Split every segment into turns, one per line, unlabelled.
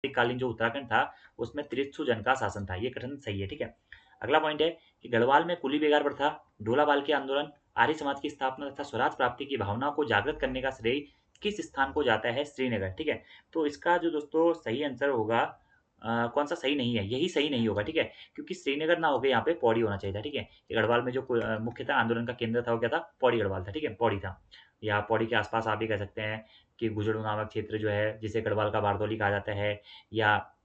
कालीन जो उत्तराखंड था उसमें त्रिशु जन का शासन था। ये कथन सही है, ठीक है। अगला पॉइंट है कि गढ़वाल में कुली बेगार प्रथा, ढोलाबाल के आंदोलन, आर्य समाज की स्थापना तथा स्वराज प्राप्ति की भावना को जागृत करने का श्रेय किस स्थान को जाता है? श्रीनगर, ठीक है। तो इसका जो दोस्तों सही आंसर होगा, कौन सा सही नहीं है, यही सही नहीं होगा, ठीक है। क्योंकि श्रीनगर ना होकर यहाँ पे पौड़ी होना चाहिए था, ठीक है। गढ़वाल में जो मुख्यतः आंदोलन का केंद्र था वो क्या था? पौड़ी गढ़वाल था, ठीक है, पौड़ी था। या पौड़ी के आसपास आप ये कह सकते हैं कि गुजड़ू नामक क्षेत्र जो है जिसे गढ़वाल का बारदौली कहा जाता है, या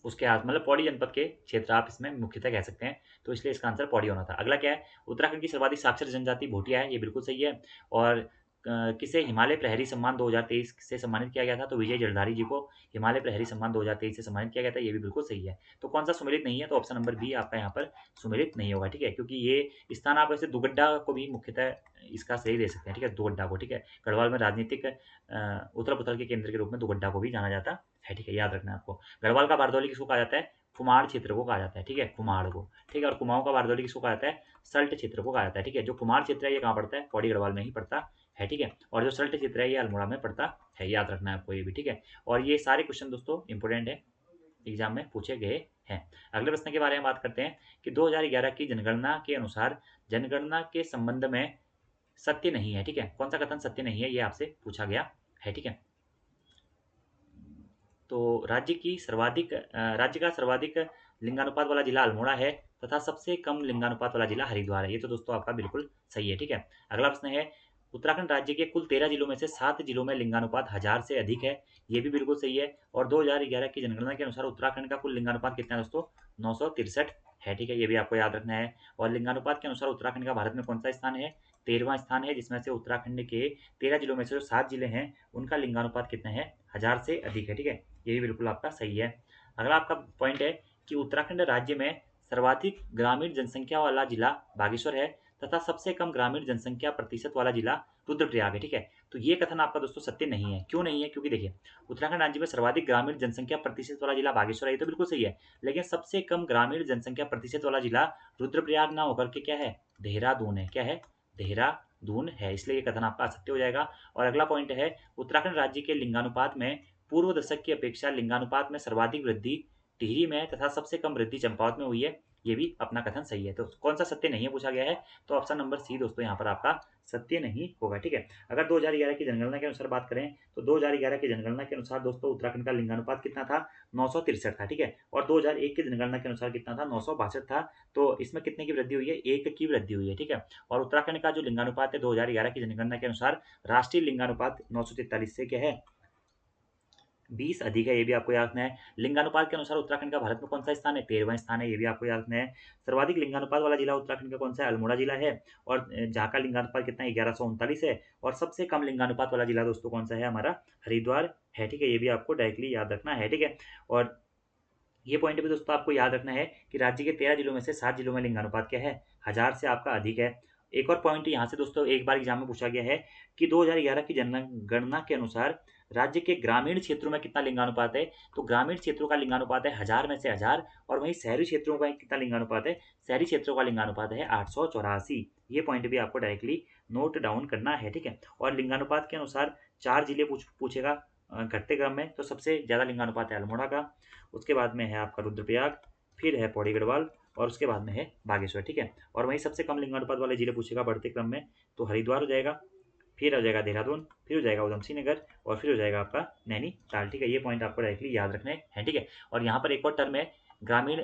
उसके आस मतलब पौड़ी जनपद के क्षेत्र आप इसमें मुख्यतः कह सकते हैं। तो इसलिए इसका आंसर पौड़ी होना था। अगला क्या है? उत्तराखंड की सर्वाधिक साक्षर जनजाति भोटिया है, ये बिल्कुल सही है। और किसे हिमालय प्रहरी सम्मान 2023 से सम्मानित किया गया था? तो विजय जलधारी जी को हिमालय प्रहरी सम्मान 2023 से सम्मानित किया गया था, ये भी बिल्कुल सही है। तो कौन सा सुमेलित नहीं है? तो ऑप्शन नंबर बी आपका यहाँ पर सुमेलित नहीं होगा, ठीक है। क्योंकि ये स्थान आप वैसे दुगड्डा को भी मुख्यतः इसका सही दे सकते हैं, ठीक है, दुगड्डा को, ठीक है। गढ़वाल में राजनीतिक उथल पुथल के केंद्र के रूप में दुगड्डा को भी जाना जाता है, ठीक है, याद रखना है आपको। गढ़वाल का बारदौली किसको कहा जाता है? कुमाड़ क्षेत्र को कहा जाता है, ठीक है, कुमाड़ को, ठीक है। और कुमाऊं का बारदौली किसको कहा जाता है? सल्ट क्षेत्र को कहा जाता है, ठीक है। जो कुमाड़ क्षेत्र है ये कहाँ पड़ता है? पौड़ी गढ़वाल में ही पड़ता है, ठीक है। और जो सल्ट क्षेत्र है ये अल्मोड़ा में पड़ता है, याद रखना है आपको ये भी, ठीक है। और ये सारे क्वेश्चन दोस्तों इंपोर्टेंट है, एग्जाम में पूछे गए हैं। अगले प्रश्न के बारे में बात करते हैं कि 2011 की जनगणना के अनुसार जनगणना के संबंध में सत्य नहीं है, ठीक है। कौन सा कथन सत्य नहीं है ये आपसे पूछा गया है, ठीक है। तो राज्य का सर्वाधिक लिंगानुपात वाला जिला अल्मोड़ा है तथा सबसे कम लिंगानुपात वाला जिला हरिद्वार है। ये तो दोस्तों आपका बिल्कुल सही है, ठीक है। अगला प्रश्न है उत्तराखंड राज्य के कुल 13 जिलों में से 7 जिलों में लिंगानुपात 1000 से अधिक है, ये भी बिल्कुल सही है। और 2011 की जनगणना के अनुसार उत्तराखंड का कुल लिंगानुपात कितना है दोस्तों? 963 है, ठीक है, ये भी आपको याद रखना है। और लिंगानुपात के अनुसार उत्तराखंड का भारत में कौन सा स्थान है? 13वां स्थान है, जिसमें से उत्तराखंड के 13 जिलों में से जो 7 जिले हैं उनका लिंगानुपात कितना है? 1000 से अधिक है, ठीक है। ये भी बिल्कुल आपका सही है। अगला आपका पॉइंट है कि उत्तराखंड राज्य में सर्वाधिक ग्रामीण जनसंख्या वाला जिला बागेश्वर है तथा सबसे कम ग्रामीण जनसंख्या प्रतिशत वाला जिला रुद्रप्रयाग है, ठीक है। तो ये कथन आपका दोस्तों सत्य नहीं है। क्यों नहीं है? क्योंकि देखिए उत्तराखंड राज्य में सर्वाधिक ग्रामीण जनसंख्या प्रतिशत वाला जिला बागेश्वर है, ये तो बिल्कुल सही है। लेकिन सबसे कम ग्रामीण जनसंख्या प्रतिशत वाला जिला रुद्रप्रयाग ना होकर के क्या है? देहरादून है। क्या है? देहरादून है, इसलिए ये कथन आपका असत्य हो जाएगा। और अगला पॉइंट है उत्तराखंड राज्य के लिंगानुपात में पूर्व दशक की अपेक्षा लिंगानुपात में सर्वाधिक वृद्धि टिहरी में तथा सबसे कम वृद्धि चंपावत में हुई है, ये भी अपना कथन सही है। तो कौन सा सत्य नहीं है पूछा गया है? तो ऑप्शन नंबर सी दोस्तों यहाँ पर आपका सत्य नहीं होगा, ठीक है। अगर 2011 की जनगणना के अनुसार बात करें तो 2011 की जनगणना के अनुसार दोस्तों उत्तराखंड का लिंगानुपात कितना था? 963 था, ठीक है। और 2001 की जनगणना के अनुसार कितना था? 962 था। तो इसमें कितने की वृद्धि हुई है? 1 की वृद्धि हुई है, ठीक है। और उत्तराखंड का जो लिंगानुपात है 2011 की जनगणना के अनुसार राष्ट्रीय लिंगानुपात 943 से क्या है? 20 अधिक है, ये भी आपको याद रखना है। लिंगानुपात के अनुसार उत्तराखंड का भारत में कौन सा स्थान है? 13वां स्थान है, ये भी आपको याद रखना है। सर्वाधिक लिंगानुपात वाला जिला उत्तराखंड का कौन सा है? अल्मोड़ा जिला है। और जहाँ का लिंगानुपात कितना है? 1139 है। और सबसे कम लिंगानुपात वाला जिला दोस्तों कौन सा है? हमारा हरिद्वार है, ठीक है। ये भी आपको डायरेक्टली याद रखना है, ठीक है। और ये पॉइंट भी दोस्तों आपको याद रखना है कि राज्य के 13 जिलों में से 7 जिलों में लिंगानुपात क्या है? 1000 से आपका अधिक है। एक और पॉइंट यहाँ से दोस्तों एक बार एग्जाम में पूछा गया है कि 2011 की जनगणना के अनुसार राज्य के ग्रामीण क्षेत्रों में कितना लिंगानुपात है? तो ग्रामीण क्षेत्रों का लिंगानुपात है 1000 में से 1000। और वहीं शहरी क्षेत्रों का कितना लिंगानुपात है? शहरी क्षेत्रों का लिंगानुपात है 884। ये पॉइंट भी आपको डायरेक्टली नोट डाउन करना है, ठीक है। और लिंगानुपात के अनुसार 4 जिले पूछेगा घटते क्रम में। तो सबसे ज़्यादा लिंगानुपात है अल्मोड़ा का, उसके बाद में है आपका रुद्रप्रयाग, फिर है पौड़ी गढ़वाल, और उसके बाद में है बागेश्वर, ठीक है। और वहीं सबसे कम लिंगानुपात वाले जिले पूछेगा बढ़ते क्रम में, तो हरिद्वार हो जाएगा, फिर हो जाएगा देहरादून, फिर हो जाएगा उधमसिंह नगर, और फिर हो जाएगा आपका नैनीताल, ठीक है। ये पॉइंट आपको डायरेक्टली याद रखने हैं, ठीक है। और यहाँ पर एक और टर्म है ग्रामीण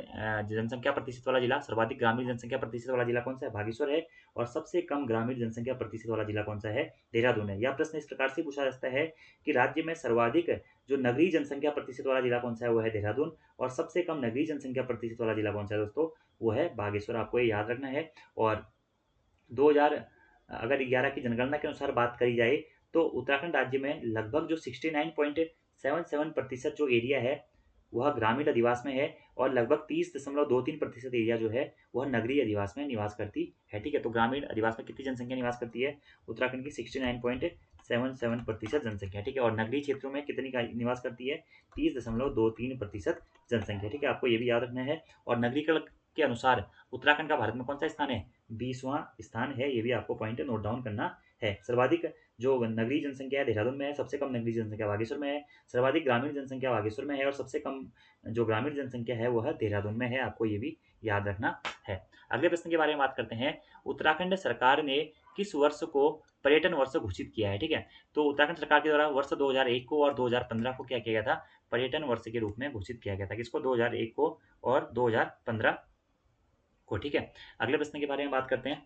जनसंख्या प्रतिशत वाला जिला। सर्वाधिक ग्रामीण जनसंख्या प्रतिशत वाला जिला कौन सा है? बागेश्वर है। और सबसे कम ग्रामीण जनसंख्या प्रतिशत वाला जिला कौन सा है? देहरादून है। यह प्रश्न इस प्रकार से पूछा जाता है कि राज्य में सर्वाधिक जो नगरीय जनसंख्या प्रतिशत वाला जिला कौन सा है? वो है देहरादून। और सबसे कम नगरीय जनसंख्या प्रतिशत वाला जिला कौन सा है दोस्तों? वो है बागेश्वर। आपको ये याद रखना है। और 2000 अगर 11 की जनगणना के अनुसार बात करी जाए तो उत्तराखंड राज्य में लगभग जो 69.77% जो एरिया है वह ग्रामीण अधिवास में है, और लगभग 30.23% एरिया जो है वह नगरीय अधिवास में निवास करती है, ठीक है। तो ग्रामीण अधिवास में कितनी जनसंख्या निवास करती है? उत्तराखंड की 69.77% जनसंख्या, ठीक है। और नगरीय क्षेत्रों में कितनी का निवास करती है? 30.23% जनसंख्या, ठीक है। आपको ये भी याद रखना है। और नगरीकरण के अनुसार उत्तराखंड का भारत में कौन सा स्थान है? 20वां स्थान है, ये भी आपको पॉइंट नोट डाउन करना है। सर्वाधिक जो नगरीय जनसंख्या है देहरादून में है, सबसे कम नगरीय जनसंख्या बागेश्वर में है, सर्वाधिक ग्रामीण जनसंख्या बागेश्वर में है और सबसे कम जो ग्रामीण जनसंख्या है वह देहरादून में है। आपको ये भी याद रखना है। अगले प्रश्न के बारे में बात करते हैं। उत्तराखंड सरकार ने किस वर्ष को पर्यटन वर्ष घोषित किया है? ठीक है, तो उत्तराखंड सरकार के द्वारा वर्ष 2001 को और 2015 को क्या किया गया था? पर्यटन वर्ष के रूप में घोषित किया गया था। किसको? 2001 को और 2015 को। ठीक है, अगले प्रश्न के बारे में बात करते हैं।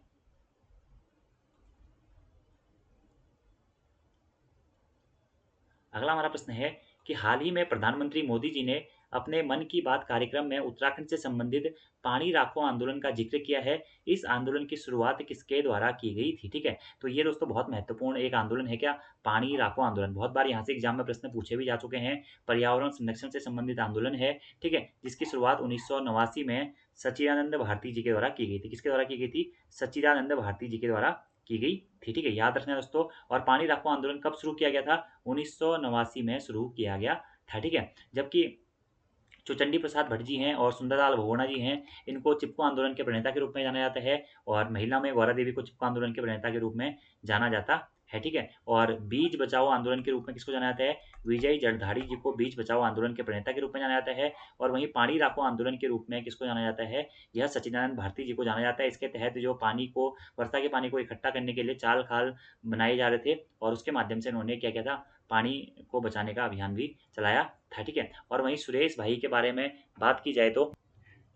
अगला हमारा प्रश्न है कि हाल ही में प्रधानमंत्री मोदी जी ने अपने मन की बात कार्यक्रम में उत्तराखंड से संबंधित पानी राखो आंदोलन का जिक्र किया है। इस आंदोलन की शुरुआत किसके द्वारा की गई थी? ठीक है, तो ये दोस्तों बहुत महत्वपूर्ण एक आंदोलन है। क्या? पानी राखो आंदोलन। बहुत बार यहाँ से एग्जाम में प्रश्न पूछे भी जा चुके हैं। पर्यावरण संरक्षण से संबंधित आंदोलन है। ठीक है, जिसकी शुरुआत 1989 में सच्चिदानंद भारती जी के द्वारा की गई थी। किसके द्वारा की गई थी? सच्चिदानंद भारती जी के द्वारा की गई थी। ठीक है, याद रखना दोस्तों। और पानी राखो आंदोलन कब शुरू किया गया था? 1989 में शुरू किया गया था। ठीक है, जबकि जो चंडी प्रसाद भट्ट जी हैं और सुंदरलाल बहुगुणा जी हैं, इनको चिपको आंदोलन के प्रणेता के रूप में जाना जाता है। और महिला में गौरा देवी को चिपको आंदोलन के प्रणेता के रूप में जाना जाता है। ठीक है, और बीज बचाओ आंदोलन के रूप में किसको जाना जाता है? विजय जड़धारी जी को बीज बचाओ आंदोलन के प्रणेता के रूप में जाना जाता है। और वहीं पानी राखो आंदोलन के रूप में किसको जाना जाता है? यह सच्चिदानंद भारती जी को जाना जाता है। इसके तहत जो पानी को, वर्षा के पानी को इकट्ठा करने के लिए चाल खाल बनाए जा रहे थे और उसके माध्यम से उन्होंने क्या किया था? पानी को बचाने का अभियान भी चलाया था। ठीक है, और वहीं सुरेश भाई के बारे में बात की जाए तो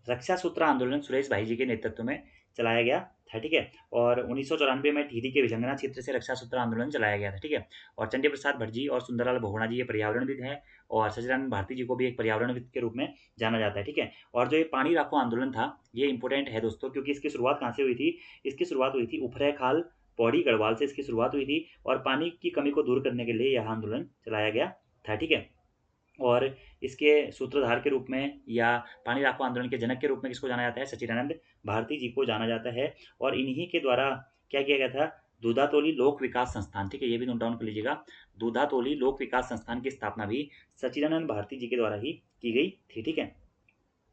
रक्षा सूत्र आंदोलन सुरेश भाई जी के नेतृत्व में चलाया गया था। ठीक है, और 1994 में टिहरी के विलंगना क्षेत्र से रक्षा सूत्र आंदोलन चलाया गया था। ठीक है, और चंडी प्रसाद भट्ट जी और सुंदरलाल बहुगुणा जी ये पर्यावरणविद हैं और सच्चिदानंद भारती जी को भी एक पर्यावरणविद के रूप में जाना जाता है। ठीक है, और जो ये पानी राखो आंदोलन था ये इंपॉर्टेंट है दोस्तों, क्योंकि इसकी शुरुआत कहाँ से हुई थी? इसकी शुरुआत हुई थी उफरैल खाल पौड़ी गढ़वाल से इसकी शुरुआत हुई थी और पानी की कमी को दूर करने के लिए यह आंदोलन चलाया गया था। ठीक है, और इसके सूत्रधार के रूप में या पानी राखो आंदोलन के जनक के रूप में किसको जाना जाता है? सच्चिदानंद भारती जी को जाना जाता है। और इन्हीं के द्वारा क्या किया गया था? दूधातोली लोक विकास संस्थान। ठीक है, ये भी नोट डाउन कर लीजिएगा। दूधातोली लोक विकास संस्थान की स्थापना भी सच्चिदानंद भारती जी के द्वारा ही की गई थी। ठीक है,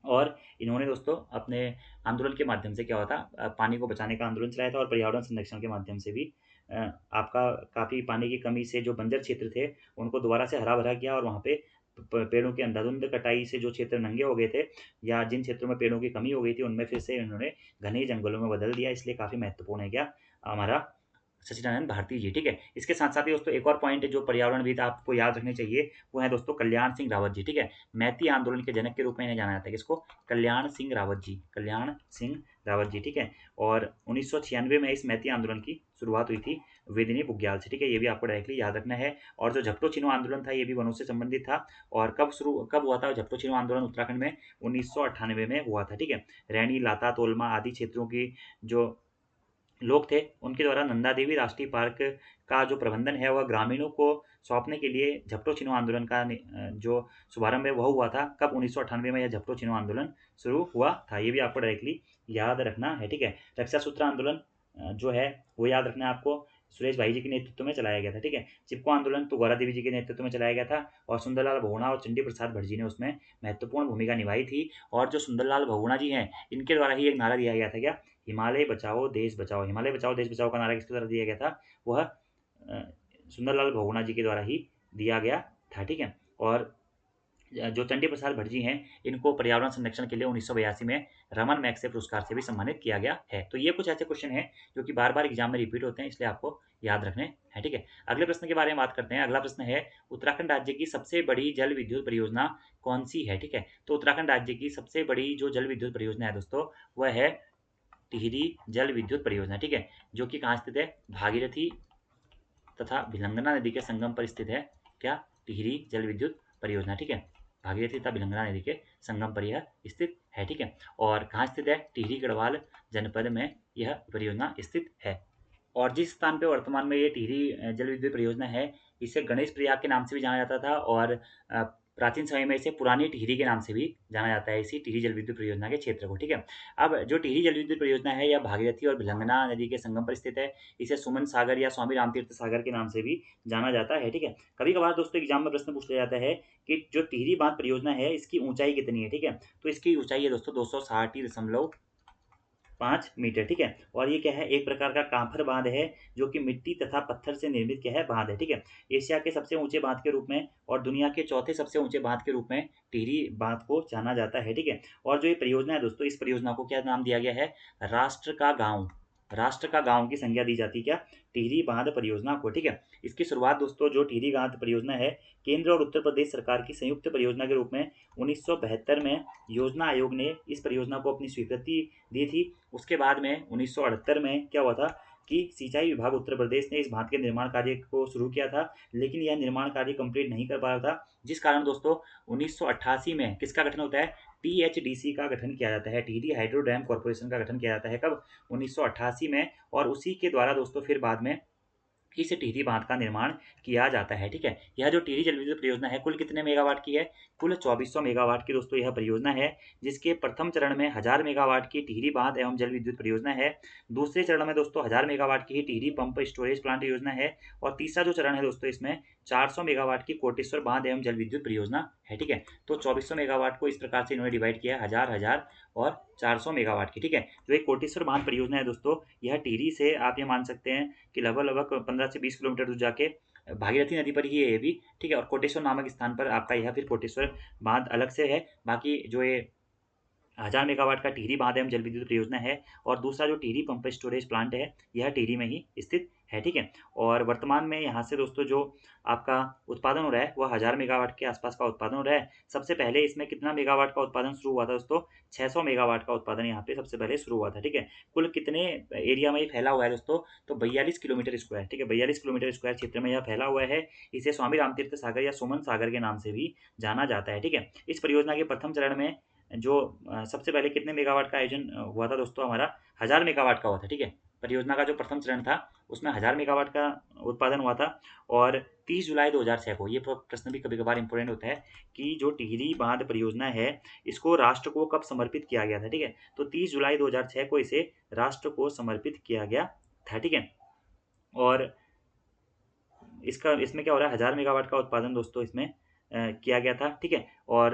और इन्होंने दोस्तों अपने आंदोलन के माध्यम से क्या होता, पानी को बचाने का आंदोलन चलाया था और पर्यावरण संरक्षण के माध्यम से भी आपका काफ़ी पानी की कमी से जो बंजर क्षेत्र थे उनको दोबारा से हरा भरा किया और वहाँ पे पेड़ों की अंधाधुंध कटाई से जो क्षेत्र नंगे हो गए थे या जिन क्षेत्रों में पेड़ों की कमी हो गई थी उनमें फिर से इन्होंने घने जंगलों में बदल दिया। इसलिए काफ़ी महत्वपूर्ण है क्या हमारा सच्चिदानंद भारती जी। ठीक है, इसके साथ साथ ही दोस्तों एक और पॉइंट जो पर्यावरणविद आपको याद रखने चाहिए वो है दोस्तों कल्याण सिंह रावत जी। ठीक है, मैती आंदोलन के जनक के रूप में इन्हें जाना जाता है। किसको? कल्याण सिंह रावत जी, कल्याण सिंह रावत जी। ठीक है, और 1996 में इस मैती आंदोलन की शुरुआत हुई थी वेदिनी बुग्याल से। ठीक है, ये भी आपको डायरेक्टली याद रखना है। और जो झपटो चिनो आंदोलन था ये भी वनों से संबंधित था। और कब हुआ था झपटो चिनो आंदोलन उत्तराखंड में? 1998 में हुआ था। ठीक है, रैनी लाता तोलमा आदि क्षेत्रों की जो लोग थे उनके द्वारा नंदा देवी राष्ट्रीय पार्क का जो प्रबंधन है वह ग्रामीणों को सौंपने के लिए झपटो चिनो आंदोलन का जो शुभारंभ है वह हुआ था। कब? 1998 में यह झपटो चिनो आंदोलन शुरू हुआ था। ये भी आपको डायरेक्टली याद रखना है। ठीक है, रक्षा सूत्र आंदोलन जो है वो याद रखना है आपको, सुरेश भाई जी के नेतृत्व में चलाया गया था। ठीक है, चिपको आंदोलन तो गौरा देवी जी के नेतृत्व में चलाया गया था और सुंदरलाल बहुगुणा और चंडी प्रसाद भट्ट जी ने उसमें महत्वपूर्ण भूमिका निभाई थी। और जो सुंदरलाल बहुगुणा जी हैं इनके द्वारा ही एक नारा दिया गया था। क्या? हिमालय बचाओ देश बचाओ। हिमालय बचाओ देश बचाओ का नारा किसके द्वारा दिया गया था? वह सुंदरलाल बहुगुणा जी के द्वारा ही दिया गया था। ठीक है, और जो चंडी प्रसाद भट्ट जी हैं इनको पर्यावरण संरक्षण के लिए 1982 में रमन मैग्सेसे पुरस्कार से भी सम्मानित किया गया है। तो ये कुछ ऐसे क्वेश्चन हैं जो कि बार बार एग्जाम में रिपीट होते हैं, इसलिए आपको याद रखने हैं। ठीक है, अगले प्रश्न के बारे में बात करते हैं। अगला प्रश्न है उत्तराखंड राज्य की सबसे बड़ी जल विद्युत परियोजना कौन सी है? ठीक है, तो उत्तराखंड राज्य की सबसे बड़ी जो जल विद्युत परियोजना है दोस्तों वह है टिहरी जल विद्युत परियोजना। ठीक है, जो कि कहाँ स्थित है? भागीरथी तथा भिलंगना नदी के संगम पर स्थित है। क्या? टिहरी जल विद्युत परियोजना। ठीक है, भागीरथी तथा भिलंगना नदी के संगम पर यह स्थित है। ठीक है, और कहाँ स्थित है? टिहरी गढ़वाल जनपद में यह परियोजना स्थित है। और जिस स्थान पे वर्तमान में ये टिहरी जल विद्युत परियोजना है इसे गणेश प्रयाग के नाम से भी जाना जाता था और प्राचीन समय में इसे पुरानी टिहरी के नाम से भी जाना जाता है, इसी टिहरी जल विद्युत परियोजना के क्षेत्र को। ठीक है, अब जो टिहरी जल विद्युत परियोजना है यह भागीरथी और भिलंगना नदी के संगम पर स्थित है। इसे सुमन सागर या स्वामी रामतीर्थ सागर के नाम से भी जाना जाता है। ठीक है, कभी कभार दोस्तों एग्जाम में प्रश्न पूछ लिया जाता है कि जो टिहरी बांध परियोजना है इसकी ऊंचाई कितनी है? ठीक है, तो इसकी ऊंचाई है दोस्तों 260.6 5 मीटर, ठीक है। और ये क्या है, एक प्रकार का कांफर बांध है जो कि मिट्टी तथा पत्थर से निर्मित क्या है, बांध है, ठीक है। एशिया के सबसे ऊंचे बांध के रूप में और दुनिया के चौथे सबसे ऊंचे बांध के रूप में टिहरी बांध को जाना जाता है, ठीक है। और जो ये परियोजना है दोस्तों, इस परियोजना को क्या नाम दिया गया है, राष्ट्र का गांव। राष्ट्र का गांव की संज्ञा दी जाती है क्या, टिहरी बांध परियोजना को, ठीक है। इसकी शुरुआत दोस्तों, जो टिहरी बांध परियोजना है, केंद्र और उत्तर प्रदेश सरकार की संयुक्त परियोजना के रूप में 1972 में योजना आयोग ने इस परियोजना को अपनी स्वीकृति दी थी। उसके बाद में 1978 में क्या हुआ था कि सिंचाई विभाग उत्तर प्रदेश ने इस बांध के निर्माण कार्य को शुरू किया था, लेकिन यह निर्माण कार्य कंप्लीट नहीं कर पा रहा था, जिस कारण दोस्तों 1988 में किसका गठन होता है, टीएचडीसी का गठन किया जाता है, टिहरी हाइड्रो डैम कॉर्पोरेशन का गठन किया जाता है, कब, 1988 में। और उसी के द्वारा दोस्तों फिर बाद में इस टिहरी बांध का निर्माण किया जाता है, ठीक है। यह जो टिहरी जल विद्युत परियोजना है, कुल कितने मेगावाट की है, कुल 2400 मेगावाट की दोस्तों यह परियोजना है, जिसके प्रथम चरण में 1000 मेगावाट की टिहरी बांध एवं जल विद्युत परियोजना है। दूसरे चरण में दोस्तों 1000 मेगावाट की ही टिहरी पंप स्टोरेज प्लांट योजना है। और तीसरा जो चरण है दोस्तों, इसमें 400 मेगावाट की कोटेश्वर बांध एवं जल विद्युत परियोजना है, ठीक है। तो 2400 मेगावाट को इस प्रकार से इन्होंने डिवाइड किया है, 1000 और 400 मेगावाट की, ठीक है। जो एक कोटेश्वर बांध परियोजना है दोस्तों, यह टिहरी से आप ये मान सकते हैं कि लगभग लगभग 15 से 20 किलोमीटर दूर जाके भागीरथी नदी पर ही है ये भी, ठीक है। और कोटेश्वर नामक स्थान पर आपका यह फिर कोटेश्वर बांध अलग से है। बाकी जो ये 1000 मेगावाट का टिहरी बांध एवं जल विद्युत परियोजना है, और दूसरा जो टिहरी पंप स्टोरेज प्लांट है, यह टिहरी में ही स्थित है, ठीक है। और वर्तमान में यहाँ से दोस्तों जो आपका उत्पादन हो रहा है, वह 1000 मेगावाट के आसपास का उत्पादन हो रहा है। सबसे पहले इसमें कितना मेगावाट का उत्पादन शुरू हुआ था दोस्तों, 600 मेगावाट का उत्पादन यहाँ पे सबसे पहले शुरू हुआ था, ठीक है। कुल कितने एरिया में ये फैला हुआ है दोस्तों, तो 42 किलोमीटर स्क्वायर, ठीक है, 42 किलोमीटर स्क्वायर क्षेत्र में यह फैला हुआ है। इसे स्वामी रामतीर्थ सागर या सुमन सागर के नाम से भी जाना जाता है, ठीक है। इस परियोजना के प्रथम चरण में जो सबसे पहले कितने मेगावाट का आयोजन हुआ था दोस्तों, हमारा 1000 मेगावाट का हुआ था, ठीक है। परियोजना का जो प्रथम चरण था उसमें 1000 मेगावाट का उत्पादन हुआ था। और 30 जुलाई 2006 को, ये प्रश्न भी कभी कभार इंपॉर्टेंट होता है कि जो टिहरी बांध परियोजना है, इसको राष्ट्र को कब समर्पित किया गया था, ठीक है। तो 30 जुलाई 2006 को इसे राष्ट्र को समर्पित किया गया था, ठीक है। और इसमें क्या हो रहा है, 1000 मेगावाट का उत्पादन दोस्तों इसमें किया गया था, ठीक है। और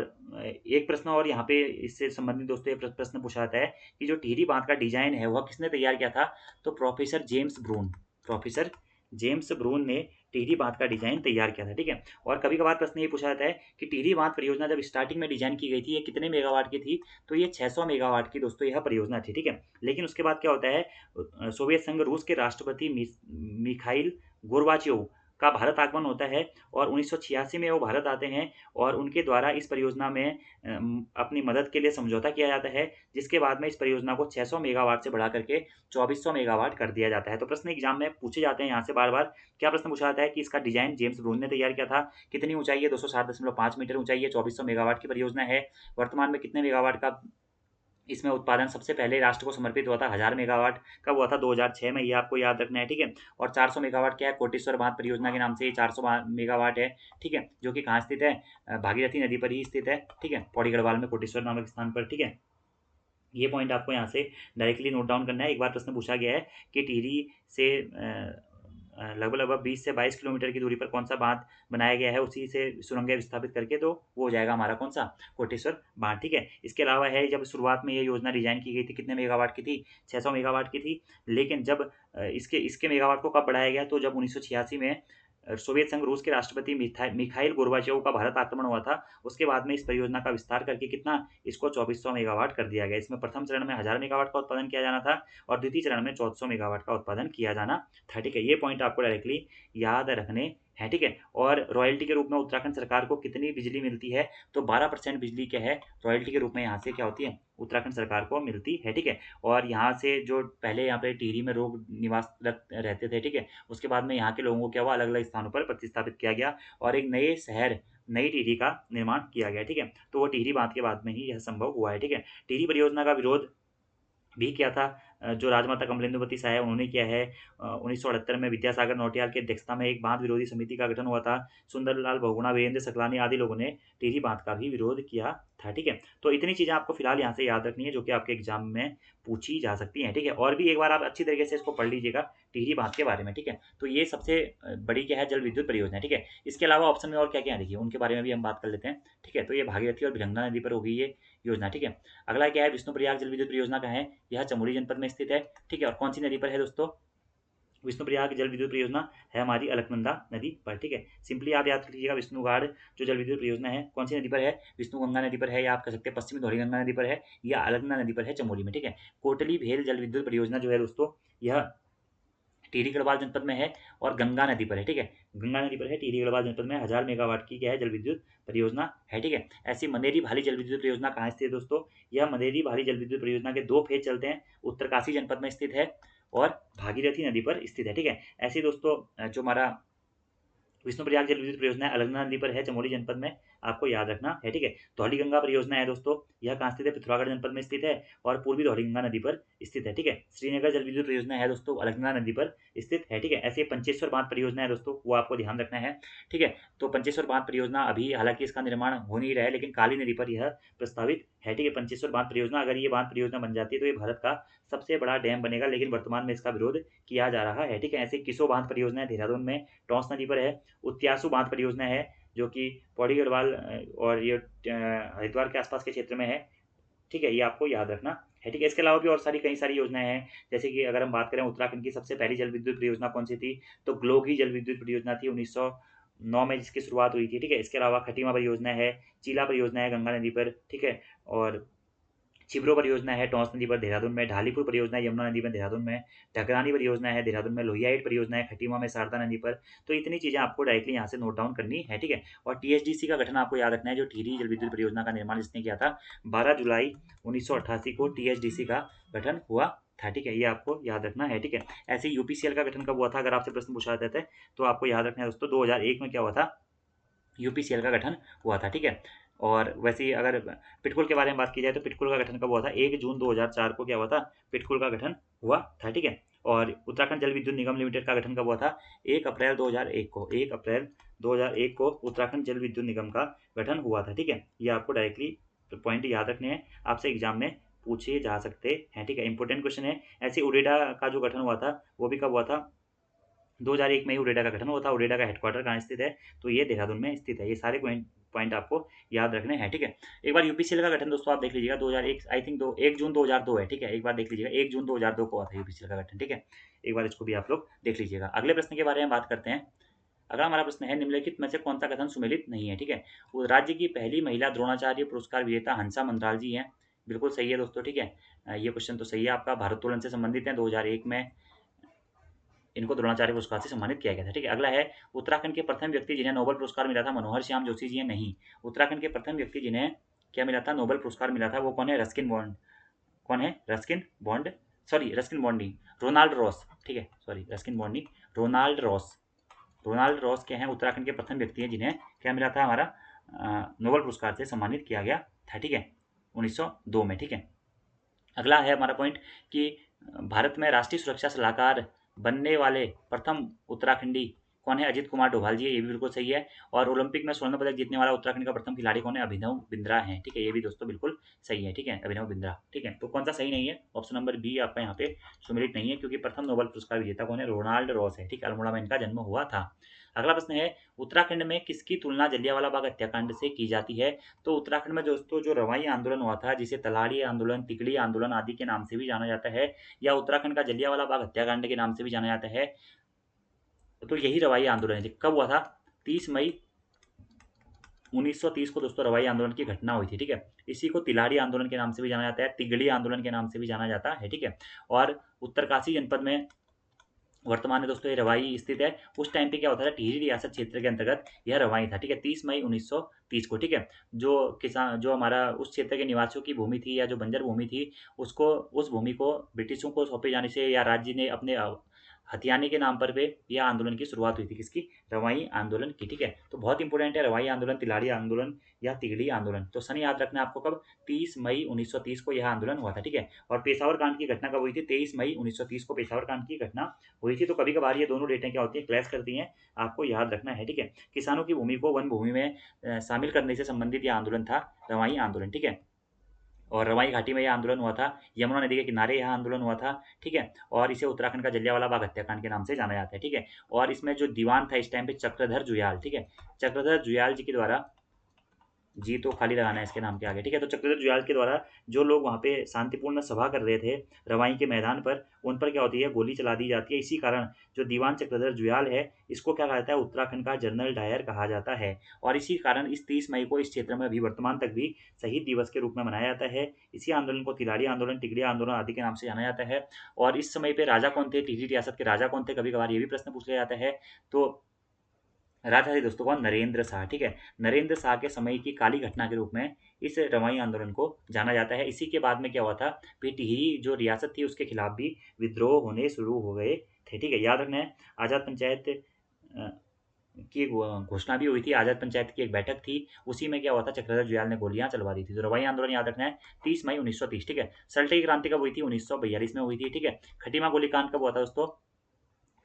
एक प्रश्न और यहाँ पे इससे संबंधित दोस्तों ये प्रश्न पूछा जाता है कि जो टिहरी बांध का डिजाइन है वह किसने तैयार किया था, तो प्रोफेसर जेम्स ब्रून, प्रोफेसर जेम्स ब्रून ने टिहरी बांध का डिजाइन तैयार किया था, ठीक है। और कभी कभार प्रश्न ये पूछा जाता है कि टिहरी बांध परियोजना जब स्टार्टिंग में डिजाइन की गई थी, ये कितने मेगावाट की थी, तो ये 600 मेगावाट की दोस्तों यह परियोजना थी, ठीक है। लेकिन उसके बाद क्या होता है, सोवियत संघ रूस के राष्ट्रपति मिखाइल गोर्बाचेव का भारत आगमन होता है, और 1986 में वो भारत आते हैं, और उनके द्वारा इस परियोजना में अपनी मदद के लिए समझौता किया जाता है, जिसके बाद में इस परियोजना को 600 मेगावाट से बढ़ा करके 2400 मेगावाट कर दिया जाता है। तो प्रश्न एग्जाम में पूछे जाते हैं यहाँ से बार बार, क्या प्रश्न पूछा जाता है कि इसका डिजाइन जेम्स ब्रून ने तैयार किया था, कितनी ऊंचाई है, 260.5 मीटर ऊंचाई है, 2400 मेगावाट की परियोजना है, वर्तमान में कितने मेगावाट का इसमें उत्पादन सबसे पहले राष्ट्र को समर्पित हुआ था, 1000 मेगावाट कब हुआ था, 2006 में, ये आपको याद रखना है, ठीक है। और 400 मेगावाट क्या है, कोटेश्वर बांध परियोजना के नाम से ये 400 मेगावाट है, ठीक है, जो कि कहाँ स्थित है, भागीरथी नदी पर ही स्थित है, ठीक है, पौड़ी गढ़वाल में कोटेश्वर नामक स्थान पर, ठीक है। ये पॉइंट आपको यहाँ से डायरेक्टली नोट डाउन करना है। एक बार प्रश्न पूछा गया है कि टिहरी से लगभग लगभग 20 से 22 किलोमीटर की दूरी पर कौन सा बांध बनाया गया है, उसी से सुरंगें विस्थापित करके, तो वो हो जाएगा हमारा कौन सा, कोटेश्वर बांध, ठीक है। इसके अलावा है, जब शुरुआत में ये योजना डिजाइन की गई थी कितने मेगावाट की थी, 600 मेगावाट की थी। लेकिन जब इसके इसके मेगावाट को कब बढ़ाया गया, तो जब 1986 में सोवियत संघ रूस के राष्ट्रपति मिखाइल गोर्बाचेव का भारत आक्रमण हुआ था, उसके बाद में इस परियोजना का विस्तार करके कितना, इसको 2400 मेगावाट कर दिया गया। इसमें प्रथम चरण में 1000 मेगावाट का उत्पादन किया जाना था, और द्वितीय चरण में 1400 मेगावाट का उत्पादन किया जाना था, ठीक है। ये पॉइंट आपको डायरेक्टली याद रखने हैं, ठीक है। और रॉयल्टी के रूप में उत्तराखंड सरकार को कितनी बिजली मिलती है, तो 12% बिजली क्या है, रॉयल्टी के रूप में यहाँ से क्या होती है, उत्तराखंड सरकार को मिलती है, ठीक है। और यहाँ से जो पहले यहाँ पे टिहरी में लोग निवासरत रहते थे, ठीक है, उसके बाद में यहाँ के लोगों को क्या हुआ, अलग अलग स्थानों पर प्रतिस्थापित किया गया, और एक नए शहर, नई टिहरी का निर्माण किया गया, ठीक है। तो वो टिहरी बांध के बाद में ही यह संभव हुआ है, ठीक है। टिहरी परियोजना का विरोध भी किया था जो राजमाता कमलेंद्रवती साहब उन्होंने किया है। 1978 में विद्यासागर नौटियाल की अध्यक्षता में एक बांध विरोधी समिति का गठन हुआ था। सुंदरलाल बहुगुणा, वीरेंद्र सकलानी आदि लोगों ने टिहरी बांध का भी विरोध किया था। ठीक है, तो इतनी चीज़ें आपको फिलहाल यहाँ से याद रखनी है जो कि आपके एग्जाम में पूछी जा सकती हैं। ठीक है, और भी एक बार आप अच्छी तरीके से इसको पढ़ लीजिएगा टिहरी बांध के बारे में। ठीक है, तो ये सबसे बड़ी क्या है, जल विद्युत परियोजना है। ठीक है, इसके अलावा ऑप्शन में और क्या क्या है देखिए, उनके बारे में भी हम बात कर लेते हैं। ठीक है, तो ये भागीरथी और भिलंगना नदी पर होगी ये योजना। ठीक है, अगला क्या है, विष्णुप्रयाग जल विद्युत परियोजना कहाँ है, यह चमोली जनपद में स्थित है। ठीक है, और कौन सी नदी पर है दोस्तों, विष्णुप्रयाग जल विद्युत परियोजना है हमारी अलकनंदा नदी पर। ठीक है, सिंपली आप याद कीजिएगा विष्णुगाड़ जो जल विद्युत परियोजना है कौन सी नदी पर है, विष्णुगंगा नदी पर है, या आप कह सकते हैं पश्चिमी धौलीगंगा नदी पर है, या अलकनंदा नदी पर है चमोली में। ठीक है, कोटली भेल जल विद्युत परियोजना जो है दोस्तों, यह टिहरी गढ़वाल जनपद में है और गंगा नदी पर है। ठीक है, गंगा नदी पर है, टिहरी गढ़वाल जनपद में 1000 मेगावाट की क्या है, जल विद्युत परियोजना है। ठीक है, ऐसी मंदेरी भाली जल विद्युत परियोजना कहाँ स्थित है दोस्तों, यह मंदेरी भाली जल विद्युत परियोजना के 2 फेज चलते हैं, उत्तरकाशी जनपद में स्थित है और भागीरथी नदी पर स्थित है। ठीक है, ऐसे दोस्तों जो हमारा विष्णुप्रयाग जल विद्युत परियोजना है अलकनंदा नदी पर है चमोली जनपद में, आपको याद रखना है। ठीक है, धौलीगंगा परियोजना है दोस्तों, यह कहाँ स्थित है, पिथौरागढ़ जनपद में स्थित है और पूर्वी धौलीगंगा नदी पर स्थित है। ठीक है, श्रीनगर जल विद्युत परियोजना है दोस्तों, अलकनंदा नदी पर स्थित है। ठीक है, ऐसे पंचेश्वर बांध परियोजना है दोस्तों, वो आपको ध्यान रखना है। ठीक है, तो पंचेश्वर बांध परियोजना अभी हालांकि इसका निर्माण हो नहीं रहा है, लेकिन काली नदी पर यह प्रस्तावित है। ठीक है, पंचेश्वर बांध परियोजना, अगर ये बांध परियोजना बन जाती है तो ये भारत का सबसे बड़ा डैम बनेगा, लेकिन वर्तमान में इसका विरोध किया जा रहा है। ठीक है, ऐसे किसो बांध परियोजना है देहरादून में, टॉन्स नदी पर है। उत्यासु बांध परियोजना है जो कि पौड़ी गढ़वाल और ये हरिद्वार के आसपास के क्षेत्र में है। ठीक है, ये आपको याद रखना है। ठीक है, इसके अलावा भी और कई सारी योजनाएं हैं, जैसे कि अगर हम बात करें उत्तराखंड की सबसे पहली जल विद्युत परियोजना कौन सी थी, तो ग्लोगी जल विद्युत परियोजना थी, 1909 में जिसकी शुरुआत हुई थी। ठीक है, इसके अलावा खटीमा परियोजना है, चीला परियोजना है गंगा नदी पर। ठीक है, और छिब्रो परियोजना है टॉन्स नदी पर देहरादून में, ढालीपुर परियोजना है यमुना नदी में देहरादून में, ढकरानी परियोजना है देहरादून में, लोहियाइट परियोजना है खटीमा में शारदा नदी पर। तो इतनी चीज़ें आपको डायरेक्टली यहाँ से नोट डाउन करनी है। ठीक है, और टीएचडीसी का गठन आपको याद रखना है, जो टिहरी जल विद्युत परियोजना का निर्माण जिसने किया था 12 जुलाई 1988 को टीएचडीसी का गठन हुआ था। ठीक है, ये आपको याद रखना है। ठीक है, ऐसे यूपीसीएल का गठन कब हुआ था, अगर आपसे प्रश्न पूछा जाता है तो आपको याद रखना है दोस्तों, 2001 में क्या हुआ था, यूपीसीएल का गठन हुआ था। ठीक है, और वैसे ही अगर पिटकुल के बारे में बात की जाए तो पिटकुल का गठन कब हुआ था, 1 जून 2004 को क्या हुआ था, पिटकुल का गठन हुआ था। ठीक है, और उत्तराखंड जल विद्युत निगम लिमिटेड का गठन कब हुआ था, 1 अप्रैल 2001 को, 1 अप्रैल 2001 को उत्तराखंड जल विद्युत निगम का गठन हुआ था। ठीक है, ये आपको डायरेक्टली पॉइंट याद रखने हैं, आपसे एग्जाम में पूछे जा सकते हैं। ठीक है, इंपॉर्टेंट क्वेश्चन है। ऐसे उडेडा का जो गठन हुआ था वो भी कब हुआ था, 2001 में ही उडेडा का गठन हुआ था। उडेडा का हेडक्वार्टर कहाँ स्थित है, तो ये देहरादून में स्थित है। ये सारे पॉइंट आपको याद रखने हैं। ठीक है, एक बार यूपीसीएल का गठन दोस्तों आप देख लीजिएगा, 2001 आई थिंक 1 जून 2002 है। ठीक है, एक बार देख लीजिएगा, 1 जून 2002 को हुआ था यूपीसीएल का गठन। ठीक है, एक बार इसको भी आप लोग देख लीजिएगा। अगले प्रश्न के बारे में बात करते हैं। अगला हमारा प्रश्न है, निम्नलिखित में से कौन सा कथन सुमेलित नहीं है। ठीक है, वो राज्य की पहली महिला द्रोणाचार्य पुरस्कार विजेता हंसा मंत्राल जी हैं, बिल्कुल सही है दोस्तों। ठीक है, ये क्वेश्चन तो सही है आपका, भारोत्तोलन से संबंधित है, 2001 में इनको द्रोणाचार्य पुरस्कार से सम्मानित किया गया था। ठीक है, अगला है, उत्तराखंड के प्रथम व्यक्ति जिन्हें नोबेल पुरस्कार मिला था, मनोहर श्याम जोशी जी हैं, नहीं। उत्तराखंड के प्रथम व्यक्ति जिन्हें क्या मिला था, नोबेल पुरस्कार मिला था, वो कौन है, रस्किन बॉन्ड। कौन है, Ruskin bond, sorry Ruskin bond नहीं, रोनाल्ड रॉस। ठीक है, सॉरी रस्किन बॉन्ड नहीं, रोनाल्ड रॉस। रोनाल्ड रॉस क्या है, उत्तराखंड के प्रथम व्यक्ति हैं जिन्हें क्या मिला था, हमारा नोबेल पुरस्कार से सम्मानित किया गया था। ठीक है, 1902 में। ठीक है, अगला है हमारा पॉइंट कि भारत में राष्ट्रीय सुरक्षा सलाहकार बनने वाले प्रथम उत्तराखंडी कौन है, अजित कुमार डोभाल जी है, ये भी बिल्कुल सही है। और ओलंपिक में स्वर्ण पदक जीतने वाला उत्तराखंड का प्रथम खिलाड़ी कौन है, अभिनव बिंद्रा है। ठीक है, ये भी दोस्तों बिल्कुल सही है। ठीक है, अभिनव बिंद्रा। ठीक है, तो कौन सा सही नहीं है, ऑप्शन नंबर बी आपका यहाँ पे सुमेलित नहीं है, क्योंकि प्रथम नोबेल पुरस्कार विजेता कौन है, रोनाल्ड रॉस है। ठीक है, अल्मोड़ा में इनका जन्म हुआ था। अगला प्रश्न है, उत्तराखंड में किसकी तुलना जलियांवाला बाग हत्याकांड से की जाती है। तो उत्तराखंड में दोस्तों जो रवाई आंदोलन हुआ था, जिसे तलाड़ी आंदोलन, तिकड़ी आंदोलन आदि के नाम से भी जाना जाता है, या उत्तराखंड का जलियांवाला बाग हत्याकांड के नाम से भी जाना जाता है, तो यही रवाई आंदोलन है। कब हुआ था, 30 मई 1930 को दोस्तों रवाई आंदोलन की घटना हुई थी। ठीक है, इसी को तिलाड़ी आंदोलन के नाम से भी जाना जाता है, तिगड़ी आंदोलन के नाम से भी जाना जाता है। ठीक है, और उत्तरकाशी जनपद में वर्तमान में दोस्तों ये रवाई स्थित है। उस टाइम पे क्या होता था, टिहरी रियासत क्षेत्र के अंतर्गत यह रवाई था। ठीक है, 30 मई 1930 को। ठीक है, जो किसान, जो हमारा उस क्षेत्र के निवासियों की भूमि थी या जो बंजर भूमि थी, उसको, उस भूमि को ब्रिटिशों को सौंपे जाने से, या राज्य ने अपने हथियाने के नाम पर पे यह आंदोलन की शुरुआत हुई थी, किसकी? रवाई आंदोलन की, ठीक है। तो बहुत इंपॉर्टेंट है रवाई आंदोलन, तिलाड़ी आंदोलन या तिगड़ी आंदोलन। तो सन याद रखना है आपको, कब? 30 मई 1930 को यह आंदोलन हुआ था, ठीक है। और पेशावर कांड की घटना कब हुई थी? 23 मई 1930 को पेशावर कांड की घटना हुई थी। तो कभी कभार ये दोनों डेटें क्या होती है, क्लैश करती हैं, आपको याद रखना है, ठीक है। किसानों की भूमि को वन भूमि में शामिल करने से संबंधित यह आंदोलन था रवाई आंदोलन, ठीक है। और रवाई घाटी में यह आंदोलन हुआ था, यमुना नदी के किनारे यह आंदोलन हुआ था, ठीक है। और इसे उत्तराखंड का जलियांवाला बाग हत्याकांड के नाम से जाना जाता है, ठीक है। और इसमें जो दीवान था इस टाइम पे चक्रधर जुयाल, ठीक है। चक्रधर जुयाल जी के द्वारा, जी तो खाली लगाना है इसके नाम के आगे, ठीक है। तो चक्रधर जुयाल के द्वारा जो लोग वहाँ पे शांतिपूर्ण सभा कर रहे थे रवाई के मैदान पर, उन पर क्या होती है, गोली चला दी जाती है। इसी कारण जो दीवान चक्रधर जुयाल है, इसको क्या कहा जाता है, उत्तराखंड का जनरल डायर कहा जाता है। और इसी कारण इस 30 मई को इस क्षेत्र में अभी वर्तमान तक भी शहीद दिवस के रूप में मनाया जाता है। इसी आंदोलन को तिलाड़ी आंदोलन, टिगड़ी आंदोलन आदि के नाम से जाना जाता है। और इस समय पे राजा कौन थे, टिहरी रियासत के राजा कौन थे, कभी कभार ये भी प्रश्न पूछ लिया जाता है। तो राजा थे दोस्तों कौन, नरेंद्र शाह, ठीक है। नरेंद्र शाह के समय की काली घटना के रूप में इस रवाई आंदोलन को जाना जाता है। इसी के बाद में क्या हुआ था, फिर टिहरी जो रियासत थी उसके खिलाफ भी विद्रोह होने शुरू हो गए थे, ठीक है। याद रखना है, आज़ाद पंचायत अ, की घोषणा भी हुई थी, आज़ाद पंचायत की एक बैठक थी, उसी में क्या हुआ था, चक्रधर जुयाल ने गोलियां चलवा दी थी। तो रवाई आंदोलन याद रखना है, 30 मई 1930, ठीक है। सल्ट की क्रांति कब हुई थी, 1942 में हुई थी, ठीक है। खटीमा गोलीकांड कब हुआ था दोस्तों,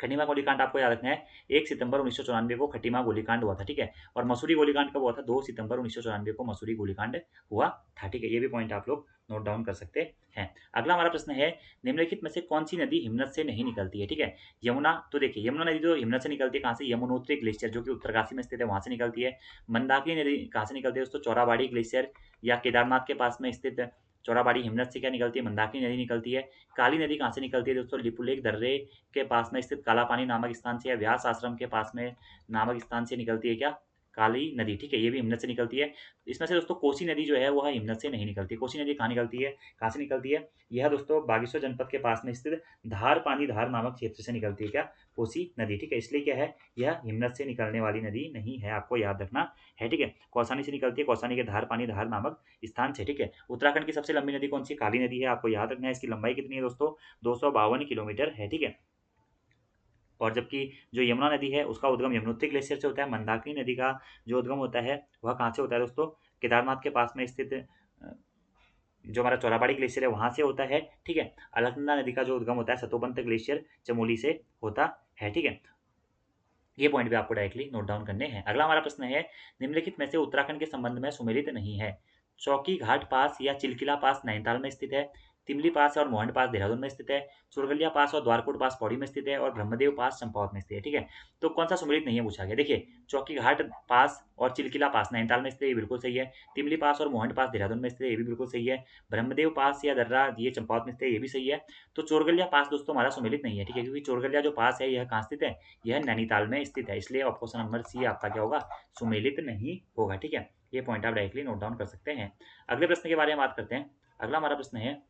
खटीमा गोलीकांड आपको याद रखना है, 1 सितंबर 1994 को खटीमा गोलीकांड हुआ था, ठीक है। और मसूरी गोलीकांड कब हुआ था, 2 सितंबर 1994 को मसूरी गोलीकांड हुआ था, ठीक है। ये भी पॉइंट आप लोग नोट डाउन कर सकते हैं। अगला हमारा प्रश्न है, निम्नलिखित में से कौन सी नदी हिमनद से नहीं निकलती है, ठीक है। यमुना, तो देखिए यमुना नदी तो हिमनद से निकलती है, कहाँ से, यमुनोत्री ग्लेशियर जो कि उत्तरकाशी में स्थित है वहां से निकलती है। मंदाकिनी नदी कहाँ से निकलती है दोस्तों, चौराबाड़ी ग्लेशियर या केदारनाथ के पास में स्थित चौराबाड़ी हिमनद से क्या निकलती है, मंदाकिनी नदी निकलती है। काली नदी कहाँ से निकलती है दोस्तों, लिपुलेख दर्रे के पास में स्थित काला पानी नामक स्थान से या व्यास आश्रम के पास में नामक स्थान से निकलती है क्या, काली नदी, ठीक है। ये भी हिमनद से निकलती है। इसमें से दोस्तों कोसी नदी जो है वह हिमनद से नहीं निकलती। कोसी नदी कहाँ निकलती है, कहाँ से निकलती है, यह दोस्तों बागेश्वर जनपद के पास में स्थित धार पानी धार नामक क्षेत्र से निकलती है क्या, कोसी नदी, ठीक है। इसलिए क्या है, यह हिमनद से निकलने वाली नदी नहीं है, आपको याद रखना है, ठीक है। कौसानी से निकलती है, कौसानी के धार पानी धार नामक स्थान से, ठीक है। उत्तराखंड की सबसे लंबी नदी कौन सी, काली नदी है, आपको याद रखना है। इसकी लंबाई कितनी है दोस्तों, 252 किलोमीटर है, ठीक है। और जबकि जो यमुना नदी है उसका उद्गम यमुनोत्री ग्लेशियर से होता है। मंदाकिनी नदी का जो उद्गम होता है वह कहाँ से होता है दोस्तों, केदारनाथ के पास में स्थित जो हमारा चौराबाड़ी ग्लेशियर है वहाँ से होता है, ठीक है। अलकनंदा नदी का जो उद्गम होता है सतोबंत ग्लेशियर चमोली से होता है, ठीक है। ये पॉइंट भी आपको डायरेक्टली नोट डाउन करने हैं। अगला हमारा प्रश्न है, निम्नलिखित में से उत्तराखंड के संबंध में सुमेलित नहीं है। चौकी घाट पास या चिलकिला पास नैनीताल में स्थित है, तिमली पास और मोहंड पास देहरादून में स्थित है, चुरगलिया पास और द्वारकोट पास पौड़ी में स्थित है और ब्रह्मदेव पास चंपावत में स्थित है, ठीक है। तो कौन सा सुमेलित नहीं है पूछा गया, देखिए चौकी घाट पास और चिलकिला पास नैनीताल में स्थित है, ये बिल्कुल सही है। तिमली पास और मोहंड पास देहरादून में स्थित है, ये भी बिल्कुल सही है। ब्रह्मदेव पास या दर्रा ये चंपावत में स्थित है, ये भी सही है। तो चोरगलिया पास दोस्तों हमारा सुमेलित नहीं है, ठीक है, क्योंकि चोरगलिया जो पास है यह कहाँ स्थित है, यह नैनीताल में स्थित है, इसलिए ऑप्शन नंबर सी आपका क्या होगा, सुमेलित नहीं होगा, ठीक है। ये पॉइंट आप डायरेक्टली नोट डाउन कर सकते हैं। अगले प्रश्न के बारे में बात करते हैं। अगला हमारा प्रश्न है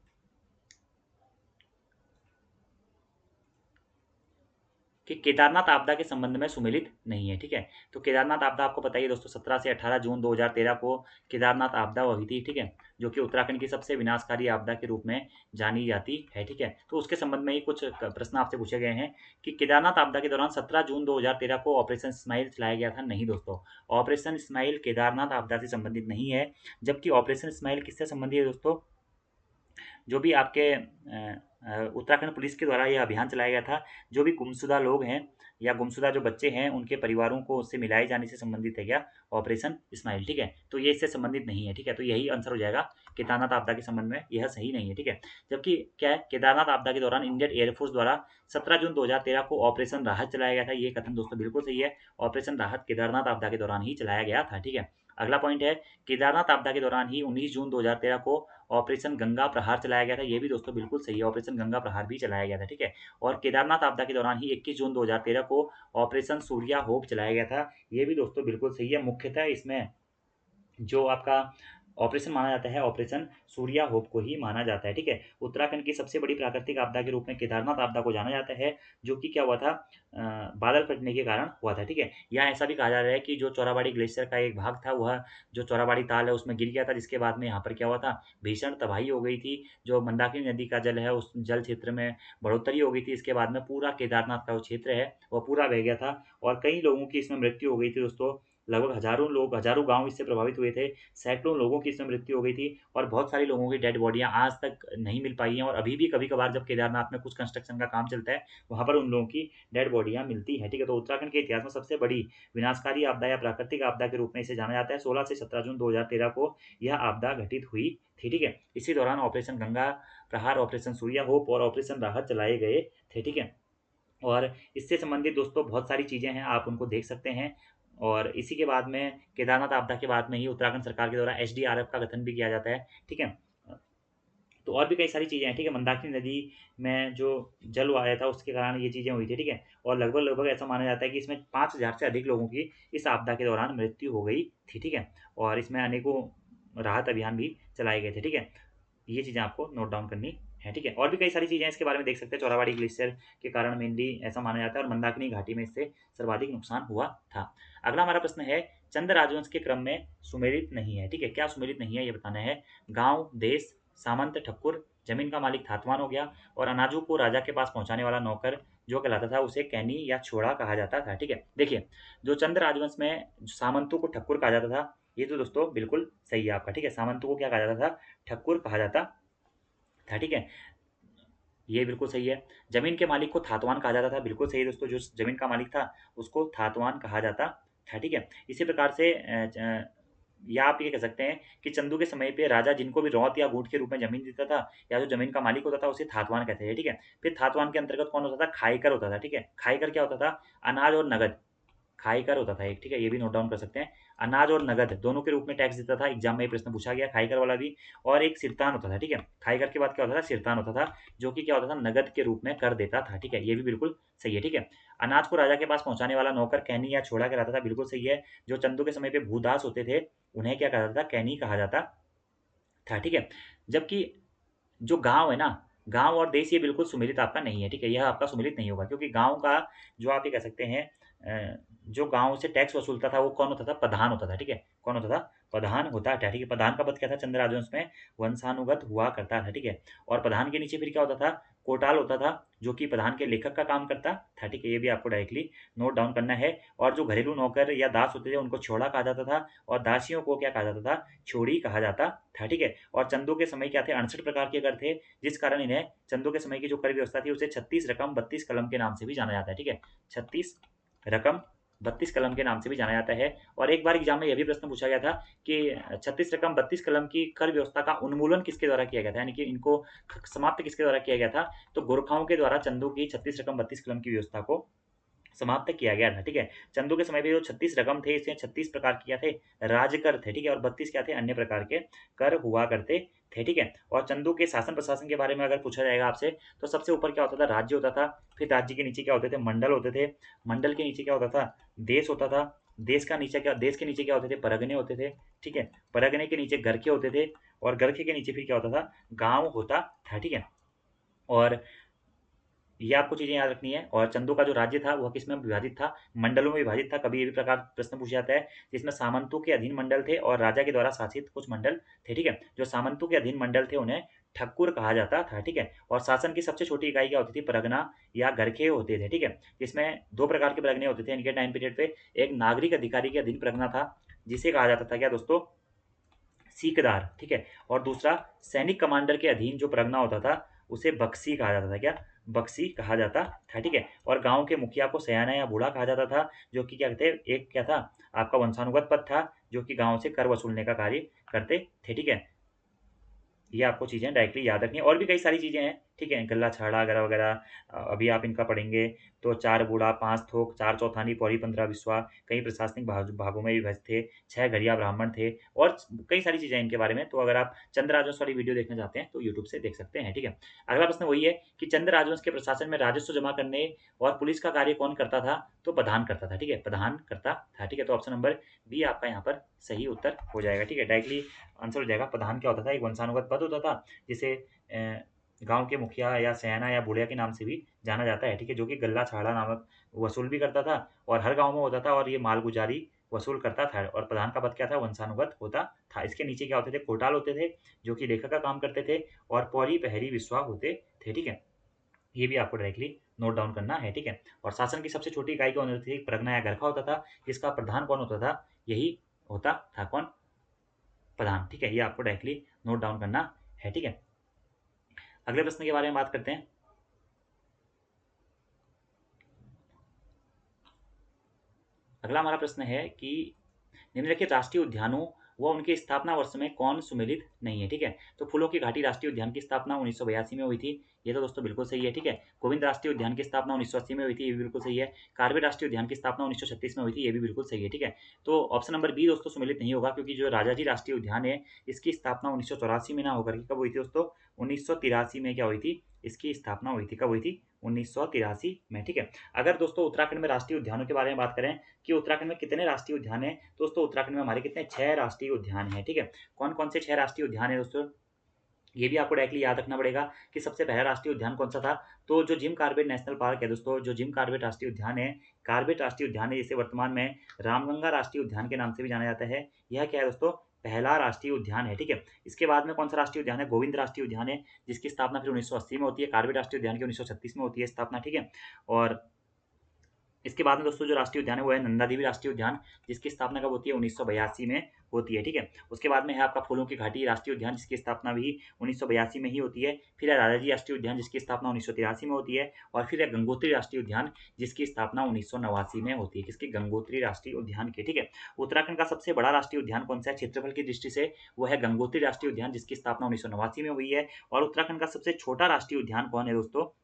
कि केदारनाथ आपदा के संबंध में सुमेलित नहीं है, ठीक है। तो केदारनाथ आपदा आपको पता ही है दोस्तों, 17 से 18 जून 2013 को केदारनाथ आपदा हुई थी, ठीक है, जो कि उत्तराखंड की सबसे विनाशकारी आपदा के रूप में जानी जाती है, ठीक है। तो उसके संबंध में ही कुछ प्रश्न आपसे पूछे गए हैं कि केदारनाथ आपदा के दौरान 17 जून 2013 को ऑपरेशन स्माइल चलाया गया था, नहीं दोस्तों, ऑपरेशन स्माइल केदारनाथ आपदा से संबंधित नहीं है। जबकि ऑपरेशन स्माइल किससे संबंधित है दोस्तों, जो भी आपके उत्तराखंड पुलिस के द्वारा यह अभियान चलाया गया था, जो भी गुमशुदा लोग हैं या गुमशुदा जो बच्चे हैं उनके परिवारों को उससे मिलाए जाने से संबंधित है क्या, ऑपरेशन स्माइल, ठीक है। तो ये इससे संबंधित नहीं है, ठीक है। तो यही आंसर हो जाएगा, केदारनाथ आपदा के संबंध में यह सही नहीं है, ठीक है। जबकि क्या है, केदारनाथ आपदा के दौरान इंडियन एयरफोर्स द्वारा 17 जून 2013 को ऑपरेशन राहत चलाया गया था, ये कथन दोस्तों बिल्कुल सही है। ऑपरेशन राहत केदारनाथ आपदा के दौरान ही चलाया गया था, ठीक है। अगला पॉइंट है, केदारनाथ आपदा के दौरान ही 19 जून 2013 को ऑपरेशन गंगा प्रहार चलाया गया था, ये भी दोस्तों बिल्कुल सही है, ऑपरेशन गंगा प्रहार भी चलाया गया था, ठीक है। और केदारनाथ आपदा के दौरान ही 21 जून 2013 को ऑपरेशन सूर्या होप चलाया गया था, ये भी दोस्तों बिल्कुल सही है। मुख्यतः इसमें जो आपका ऑपरेशन माना जाता है, ऑपरेशन सूर्या होप को ही माना जाता है, ठीक है। उत्तराखंड की सबसे बड़ी प्राकृतिक आपदा के रूप में केदारनाथ आपदा को जाना जाता है, जो कि क्या हुआ था, बादल फटने के कारण हुआ था, ठीक है। यहाँ ऐसा भी कहा जा रहा है कि जो चौराबाड़ी ग्लेशियर का एक भाग था, वह जो चौराबाड़ी ताल है उसमें गिर गया था, जिसके बाद में यहाँ पर क्या हुआ था, भीषण तबाही हो गई थी। जो मंदाकिनी नदी का जल है उस जल क्षेत्र में बढ़ोतरी हो गई थी। इसके बाद में पूरा केदारनाथ का जो क्षेत्र है वह पूरा बह गया था और कई लोगों की इसमें मृत्यु हो गई थी दोस्तों। लगभग हज़ारों लोग, हज़ारों गाँव इससे प्रभावित हुए थे। सैकड़ों लोगों की इसमें मृत्यु हो गई थी और बहुत सारे लोगों की डेड बॉडियाँ आज तक नहीं मिल पाई हैं और अभी भी कभी-कभार जब केदारनाथ में कुछ कंस्ट्रक्शन का काम चलता है, वहाँ पर उन लोगों की डेड बॉडियाँ मिलती हैं, ठीक है। तो उत्तराखंड के इतिहास में सबसे बड़ी विनाशकारी आपदा या प्राकृतिक आपदा के रूप में इसे जाना जाता है। 16 से 17 जून 2013 को यह आपदा घटित हुई थी, ठीक है। इसी दौरान ऑपरेशन गंगा प्रहार, ऑपरेशन सूर्या होप और ऑपरेशन राहत चलाए गए थे, ठीक है। और इससे संबंधित दोस्तों बहुत सारी चीज़ें हैं, आप उनको देख सकते हैं। और इसी के बाद में केदारनाथ आपदा के बाद में ही उत्तराखंड सरकार के द्वारा एसडीआरएफ का गठन भी किया जाता है, ठीक है। तो और भी कई सारी चीज़ें हैं, ठीक है। मंदाकिनी नदी में जो जल आया था उसके कारण ये चीज़ें हुई थी, ठीक है। और लगभग-लगभग ऐसा माना जाता है कि इसमें 5000 से अधिक लोगों की इस आपदा के दौरान मृत्यु हो गई थी, ठीक है। और इसमें अनेकों राहत अभियान भी चलाए गए थे, ठीक है। ये चीज़ें आपको नोट डाउन करनी है, ठीक है। और भी कई सारी चीज़ें हैं इसके बारे में देख सकते हैं। चौराबाड़ी ग्लेशियर के कारण मेनली ऐसा माना जाता है और मंदाकिनी घाटी में इससे सर्वाधिक नुकसान हुआ था। अगला हमारा प्रश्न है, चंद राजवंश के क्रम में सुमेलित नहीं है, ठीक है। क्या सुमेलित नहीं है ये बताना है। गाँव, देश, सामंत, ठक्कुर, जमीन का मालिक थातवान हो गया और अनाजों को राजा के पास पहुँचाने वाला नौकर जो कहलाता था उसे कैनी या छोड़ा कहा जाता था, ठीक है। देखिए, जो चंद राजवंश में सामंतों को ठक्कुर कहा जाता था, ये तो दोस्तों बिल्कुल सही है आपका, ठीक है। सामंतों को क्या कहा जाता था, ठक्कुर कहा जाता था, ठीक है। ये बिल्कुल सही है। ज़मीन के मालिक को थातवान कहा जाता था, बिल्कुल सही है दोस्तों। जो ज़मीन का मालिक था उसको थातवान कहा जाता था, ठीक है। इसी प्रकार से या आप ये कह सकते हैं कि चंदू के समय पे राजा जिनको भी रौत या ऊँट के रूप में ज़मीन देता था या जो ज़मीन का मालिक होता था उसे थातवान कहते थे, ठीक है। फिर थातवान के अंतर्गत कौन होता था, खाईकर होता था, ठीक है। खाईकर क्या होता था, अनाज और नगद खाईकर होता था एक, ठीक है। ये भी नोट डाउन कर सकते हैं। अनाज और नगद दोनों के रूप में टैक्स देता था। एग्जाम में ये प्रश्न पूछा गया खाईकर वाला भी। और एक सिरतान होता था, ठीक है। खाईकर के बाद क्या होता था, सिरतान होता था, जो कि क्या होता था, नगद के रूप में कर देता था, ठीक है। ये भी बिल्कुल सही है, ठीक है। अनाज को राजा के पास पहुंचाने वाला नौकर कैनी या छोड़ा कहलाता था, बिल्कुल सही है। जो चंदू के समय पे भूदास होते थे उन्हें क्या कहा जाता था, कैनी कहा जाता था, ठीक है। जबकि जो गाँव है ना, गाँव और देश ये बिल्कुल सुमेलित आपका नहीं है, ठीक है। यह आपका सुमेलित नहीं होगा क्योंकि गाँव का जो आप ये कह सकते हैं जो गाँव से टैक्स वसूलता था वो कौन होता था, प्रधान होता था, ठीक है। कौन होता था, प्रधान होता था, ठीक है। प्रधान का पद क्या था, चंद राजवंश में वंशानुगत हुआ करता था, ठीक है। और प्रधान के नीचे फिर क्या होता था, कोटाल होता था, जो कि प्रधान के लेखक का काम करता था, ठीक है। ये भी आपको डायरेक्टली नोट डाउन करना है। और जो घरेलू नौकर या दास होते थे उनको छोड़ा कहा जाता था और दासियों को क्या कहा जाता था, छोड़ी कहा जाता था, ठीक है। और चंदों के समय क्या थे, 68 प्रकार के कर थे, जिस कारण इन्हें चंदों के समय की जो कर व्यवस्था थी उसे 36 रकम 32 कलम के नाम से भी जाना जाता है, ठीक है। 36 रकम 32 कलम के नाम से भी जाना जाता है। और एक बार एग्जाम में यह भी प्रश्न पूछा गया था कि 36 रकम 32 कलम की कर व्यवस्था का उन्मूलन किसके द्वारा किया गया था, यानी कि इनको समाप्त किसके द्वारा किया गया था। तो गोरखाओं के द्वारा चंदों की 36 रकम 32 कलम की व्यवस्था को समाप्त किया गया था, ठीक है। चंदू के समय पे जो 36 रकम थे इसमें 36 प्रकार के क्या थे, राजकर थे, ठीक है। और 32 क्या थे, अन्य प्रकार के कर हुआ करते थे, ठीक है। और चंदू के शासन प्रशासन के बारे में अगर पूछा जाएगा आपसे तो सबसे ऊपर क्या होता था, राज्य होता था। फिर राज्य के नीचे क्या होते थे, मंडल होते थे। मंडल के नीचे क्या होता था, देश होता था। देश के नीचे क्या होते थे, परगने होते थे, ठीक है। परगने के नीचे गरखे होते थे और गरखे के नीचे फिर क्या होता था, गाँव होता था, ठीक है। और ये आपको चीज़ें याद रखनी है। और चंदू का जो राज्य था वह किसमें विभाजित था, मंडलों में विभाजित था। कभी ये भी प्रकार प्रश्न पूछा जाता है, जिसमें सामंतों के अधीन मंडल थे और राजा के द्वारा शासित कुछ मंडल थे, ठीक है। जो सामंतों के अधीन मंडल थे उन्हें ठक्कुर कहा जाता था, ठीक है। और शासन की सबसे छोटी इकाई क्या होती थी, परगना या गरखे होते थे, ठीक है। जिसमें दो प्रकार के परगने होते थे इनके टाइम पीरियड पे। एक नागरिक अधिकारी के अधीन परगना था जिसे कहा जाता था क्या दोस्तों, सीकदार, ठीक है। और दूसरा सैनिक कमांडर के अधीन जो परगना होता था उसे बख्शी कहा जाता था, क्या, बख्शी कहा जाता था, ठीक है। और गांव के मुखिया को सयाना या बूढ़ा कहा जाता था, जो कि क्या कहते हैं, एक क्या था, आपका वंशानुगत पद था, जो कि गांव से कर वसूलने का कार्य करते थे, ठीक है। ये आपको चीज़ें डायरेक्टली याद रखनी है। और भी कई सारी चीज़ें हैं, ठीक है, गल्ला छाड़ा वगैरह वगैरह अभी आप इनका पढ़ेंगे तो 4 बूढ़ा, 5 थोक, 4 चौथानी, पौड़ी 15 बिस्वा, कई प्रशासनिक भागों में विभक्त थे, 6 घड़िया ब्राह्मण थे और कई सारी चीज़ें इनके बारे में। तो अगर आप चंद राजवंश वाली वीडियो देखना चाहते हैं तो यूट्यूब से देख सकते हैं, ठीक है। अगला प्रश्न वही है कि चंद राजवंश के प्रशासन में राजस्व जमा करने और पुलिस का कार्य कौन करता था? तो प्रधान करता था, ठीक है, प्रधान करता था, ठीक है। तो ऑप्शन नंबर बी आपका यहाँ पर सही उत्तर हो जाएगा, ठीक है। डायरेक्टली आंसर हो जाएगा। प्रधान क्या होता था? एक वंशानुगत पद होता था जिसे गाँव के मुखिया या सयाना या बुढ़िया के नाम से भी जाना जाता है, ठीक है, जो कि गल्ला छाड़ा नामक वसूल भी करता था और हर गाँव में होता था और ये मालगुजारी वसूल करता था। और प्रधान का पद क्या था? वंशानुगत होता था। इसके नीचे क्या होते थे? कोटाल होते थे, जो कि लेखक का काम करते थे और पौरी पहरी विश्वा होते थे, ठीक है। ये भी आपको डायरेक्टली नोट डाउन करना है, ठीक है। और शासन की सबसे छोटी इकाई कौन होती थी? परगना या गरखा होता था, जिसका प्रधान कौन होता था? यही होता था कौन? प्रधान, ठीक है। ये आपको डायरेक्टली नोट डाउन करना है, ठीक है। अगले प्रश्न के बारे में बात करते हैं। अगला हमारा प्रश्न है कि निम्नलिखित राष्ट्रीय उद्यानों व उनके स्थापना वर्ष में कौन सुमेलित नहीं है, ठीक है। तो फूलों की घाटी राष्ट्रीय उद्यान की स्थापना 1982 में हुई थी, ये तो दोस्तों बिल्कुल सही है, ठीक है। गोविंद राष्ट्रीय उद्यान की स्थापना 1980 में हुई थी, ये भी बिल्कुल सही है। कार्बेट राष्ट्रीय उद्यान की स्थापना 1936 में हुई थी, ये भी बिल्कुल सही है, ठीक है। तो ऑप्शन नंबर बी दोस्तों सुमेलित नहीं होगा, क्योंकि जो राजाजी राष्ट्रीय उद्यान है इसकी स्थापना 1984 में ना होकर के कब हुई थी दोस्तों? 1983 में क्या हुई थी? इसकी स्थापना हुई थी। कब हुई थी? 1983 में, ठीक है। अगर दोस्तों उत्तराखंड में राष्ट्रीय उद्यानों के बारे में बात करें कि उत्तराखंड में कितने राष्ट्रीय उद्यान हैं, दोस्तों उत्तराखंड में हमारे कितने? 6 राष्ट्रीय उद्यान हैं, ठीक है। कौन-कौन से 6 राष्ट्रीय उद्यान हैं दोस्तों? ये भी आपको डायरेक्टली याद रखना पड़ेगा कि सबसे पहला राष्ट्रीय उद्यान कौन-सा था? तो जो जिम कॉर्बेट नेशनल पार्क है दोस्तों, जो जिम कॉर्बेट राष्ट्रीय उद्यान है, कॉर्बेट राष्ट्रीय उद्यान है, जिसे वर्तमान में रामगंगा राष्ट्रीय उद्यान के नाम से भी जाना जाता है। यह क्या है दोस्तों? पहला राष्ट्रीय उद्यान है, ठीक है। इसके बाद में कौन-सा राष्ट्रीय उद्यान है? गोविंद राष्ट्रीय उद्यान है, जिसकी स्थापना फिर 1980 में होती है। कॉर्बेट राष्ट्रीय उद्यान की 1936 में होती है स्थापना, ठीक है। और इसके बाद में दोस्तों जो राष्ट्रीय उद्यान है वो है नंदा देवी राष्ट्रीय उद्यान, जिसकी स्थापना कब होती है? 1982 में होती है, ठीक है। उसके बाद में है आपका फूलों की घाटी राष्ट्रीय उद्यान, जिसकी स्थापना भी 1982 में ही होती है। फिर है राजाजी राष्ट्रीय उद्यान, जिसकी स्थापना 1983 में होती है। और फिर है गंगोत्री राष्ट्रीय उद्यान, जिसकी स्थापना 1989 में होती है। किसकी? गंगोत्री राष्ट्रीय उद्यान की, ठीक है। उत्तराखंड का सबसे बड़ा राष्ट्रीय उद्यान कौन सा है क्षेत्रफल की दृष्टि से? वो है गंगोत्री राष्ट्रीय उद्यान, जिसकी स्थापना 1989 में हुई है। और उत्तराखंड का सबसे छोटा राष्ट्रीय उद्यान कौन है दोस्तों?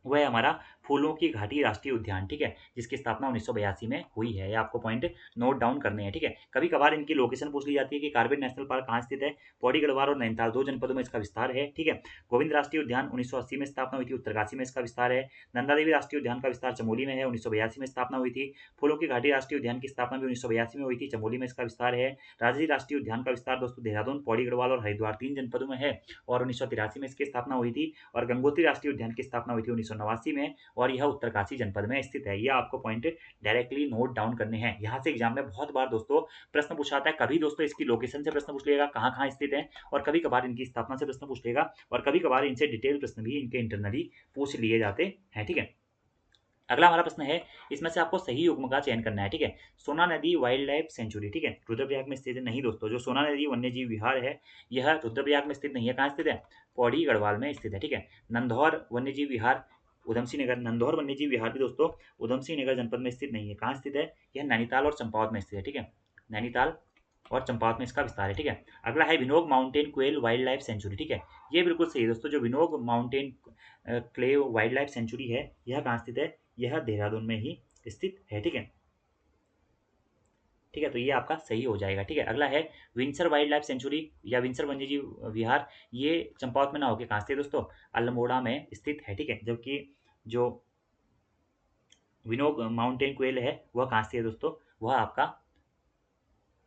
वो है हमारा फूलों की घाटी राष्ट्रीय उद्यान, ठीक है, जिसकी स्थापना 1982 में हुई है। ये आपको पॉइंट नोट डाउन करने हैं, ठीक है। कभी-कभार इनकी लोकेशन पूछ ली जाती है कि कार्बेट नेशनल पार्क कहाँ स्थित है? पौड़ी गढ़वाल और नैनीताल 2 जनपदों में इसका विस्तार है, ठीक है। गोविंद राष्ट्रीय उद्यान 1980 में स्थापना हुई थी, उत्तरकाशी में इसका विस्तार है। नंदा देवी राष्ट्रीय उद्यान का विस्तार चमोली में है, 1982 में स्थापना हुई थी। फूलों की घाटी राष्ट्रीय उद्यान की स्थापना भी 1982 में हुई थी, चमोली में इसका विस्तार है। राजाजी राष्ट्रीय उद्यान का विस्तार दोस्तों देहरादून, पौड़ी गढ़वाल और हरिद्वार 3 जनपदों में है और 1983 में इसकी स्थापना हुई थी। और गंगोत्री राष्ट्रीय उद्यान की स्थापना हुई थी 1989 में और यह उत्तरकाशी जनपद में स्थित है। यह आपको पॉइंट डायरेक्टली नोट डाउन करने हैं। यहाँ से एग्जाम में बहुत बार दोस्तों प्रश्न पूछा आता है। कभी दोस्तों इसकी लोकेशन से प्रश्न पूछ लेगा, कहाँ-कहाँ स्थित है, और कभी-कभार इनकी स्थापना से प्रश्न पूछ लेगा और कभी-कभार इनसे डिटेल प्रश्न भी इनके इंटरनली पूछ लिए जाते हैं, ठीक है। अगला हमारा प्रश्न है, इसमें से आपको सही युग्म का चयन करना है, ठीक है। सोना नदी वाइल्ड लाइफ सेंचुरी, ठीक है, रुद्रप्रयाग में स्थित है। नहीं दोस्तों, जो सोना नदी वन्यजीव विहार है यह रुद्रप्रयाग में स्थित नहीं है। कहाँ स्थित है? पौड़ी गढ़वाल में स्थित है, ठीक है। नंधौर वन्यजीव विहार उधमसिंह नगर, नंधौर वन्यजीव विहार भी दोस्तों उधमसिंह नगर जनपद में स्थित नहीं है। कहाँ स्थित है? यह नैनीताल और चंपावत में स्थित है, ठीक है। नैनीताल और चंपावत में इसका विस्तार है, ठीक है। अगला है विनोग माउंटेन क्वेल वाइल्ड लाइफ सेंचुरी, ठीक है। ये बिल्कुल सही है दोस्तों। जो विनोग माउंटेन क्लेव वाइल्ड लाइफ सेंचुरी है यह कहाँ स्थित है? यह देहरादून में ही स्थित है, ठीक है। ठीक है, तो ये आपका सही हो जाएगा, ठीक है। अगला है विंसर वाइल्ड लाइफ सेंचुरी या विंसर वन्यजीव विहार, ये चंपावत में ना होकर कहाँ स्थित है दोस्तों? अल्मोड़ा में स्थित है, ठीक है। जबकि जो विनोग माउंटेन क्वेल है वह कहाँ स्थित है दोस्तों? वह आपका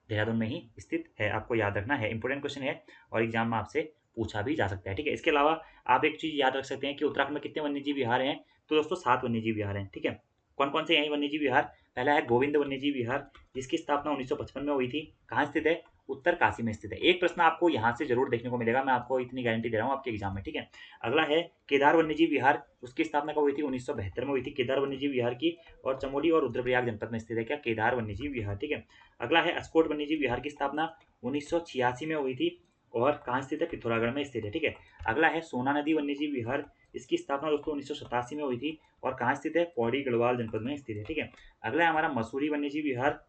देहरादून में ही स्थित है। आपको याद रखना है, इंपॉर्टेंट क्वेश्चन है और एग्जाम में आपसे पूछा भी जा सकता है, ठीक है। इसके अलावा आप एक चीज़ याद रख सकते हैं कि उत्तराखंड में कितने वन्यजीव विहार हैं? तो दोस्तों 7 वन्यजीव विहार हैं, ठीक है। कौन-कौन से हैं वन्यजीव विहार? पहला है गोविंद वन्यजीव विहार, जिसकी स्थापना 1955 में हुई थी। कहाँ स्थित है? उत्तरकाशी में स्थित है। एक प्रश्न आपको यहाँ से ज़रूर देखने को मिलेगा, मैं आपको इतनी गारंटी दे रहा हूँ आपके एग्जाम में, ठीक है। अगला है केदार वन्यजीव विहार, उसकी स्थापना कब हुई थी? 1972 में हुई थी केदार वन्यजीव विहार की, और चमोली और रुद्रप्रयाग जनपद में स्थित है क्या? केदार वन्यजीव विहार, ठीक है। अगला है अस्कोट वन्यजीव विहार की स्थापना 1986 में हुई थी और कहाँ स्थित है? पिथौरागढ़ में स्थित है, ठीक है। अगला है सोना नदी वन्यजीव विहार, इसकी स्थापना दोस्तों 1987 में हुई थी और कहाँ स्थित है? पौड़ी गढ़वाल जनपद में स्थित है, ठीक है। अगला है हमारा मसूरी वन्यजीव विहार,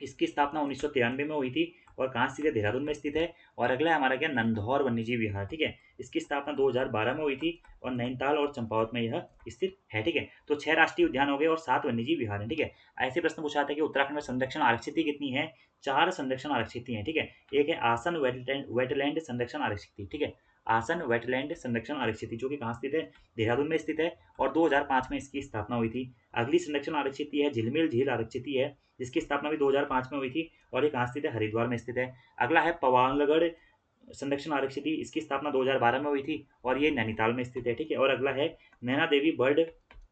इसकी स्थापना 1993 में हुई थी और कहाँ स्थित है, देहरादून में स्थित है। और अगला है हमारा क्या, नंदौर वन्यजीव विहार, ठीक है। इसकी स्थापना 2012 में हुई थी और नैनीताल और चंपावत में यह स्थित है, ठीक है। तो 6 राष्ट्रीय उद्यान हो गए और 7 वन्यजीव विहार है, ठीक है। ऐसे प्रश्न पूछा जाता है कि उत्तराखंड में संरक्षण आरक्षित कितनी है, 4 संरक्षण आरक्षित है, ठीक है। एक है आसन वेटलैंड संरक्षण आरक्षित, ठीक है। आसन वेटलैंड संरक्षण आरक्षित जो कि कहाँ स्थित है, देहरादून में स्थित है और 2005 में इसकी स्थापना हुई थी। अगली संरक्षण आरक्षित है झिलमिल झील आरक्षित है, जिसकी स्थापना भी 2005 में हुई थी और ये कहाँ स्थित है, हरिद्वार में स्थित है। अगला है पवालगढ़ संरक्षण आरक्षित, इसकी स्थापना 2012 में हुई थी और ये नैनीताल में स्थित है, ठीक है। और अगला है नैना देवी बर्ड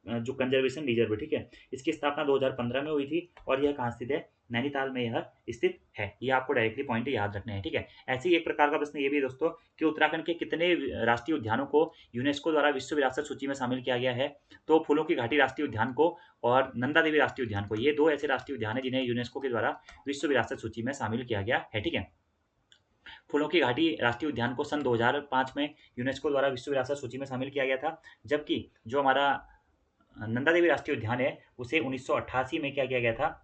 जो कंजर्वेशन रिजर्व, ठीक है। इसकी स्थापना 2015 में हुई थी और यह कहाँ स्थित है, नैनीताल में यह स्थित है। ये आपको डायरेक्टली पॉइंट याद रखने हैं, ठीक है। ऐसे ही एक प्रकार का प्रश्न ये भी है दोस्तों कि उत्तराखंड के कितने राष्ट्रीय उद्यानों को यूनेस्को द्वारा विश्व विरासत सूची में शामिल किया गया है। तो फूलों की घाटी राष्ट्रीय उद्यान को और नंदा देवी राष्ट्रीय उद्यान को, ये 2 ऐसे राष्ट्रीय उद्यान है जिन्हें यूनेस्को के द्वारा विश्व विरासत सूची में शामिल किया गया है, ठीक है। फूलों की घाटी राष्ट्रीय उद्यान को सन 2005 में यूनेस्को द्वारा विश्व विरासत सूची में शामिल किया गया था, जबकि जो हमारा नंदा देवी राष्ट्रीय उद्यान है उसे 1988 में क्या किया गया था,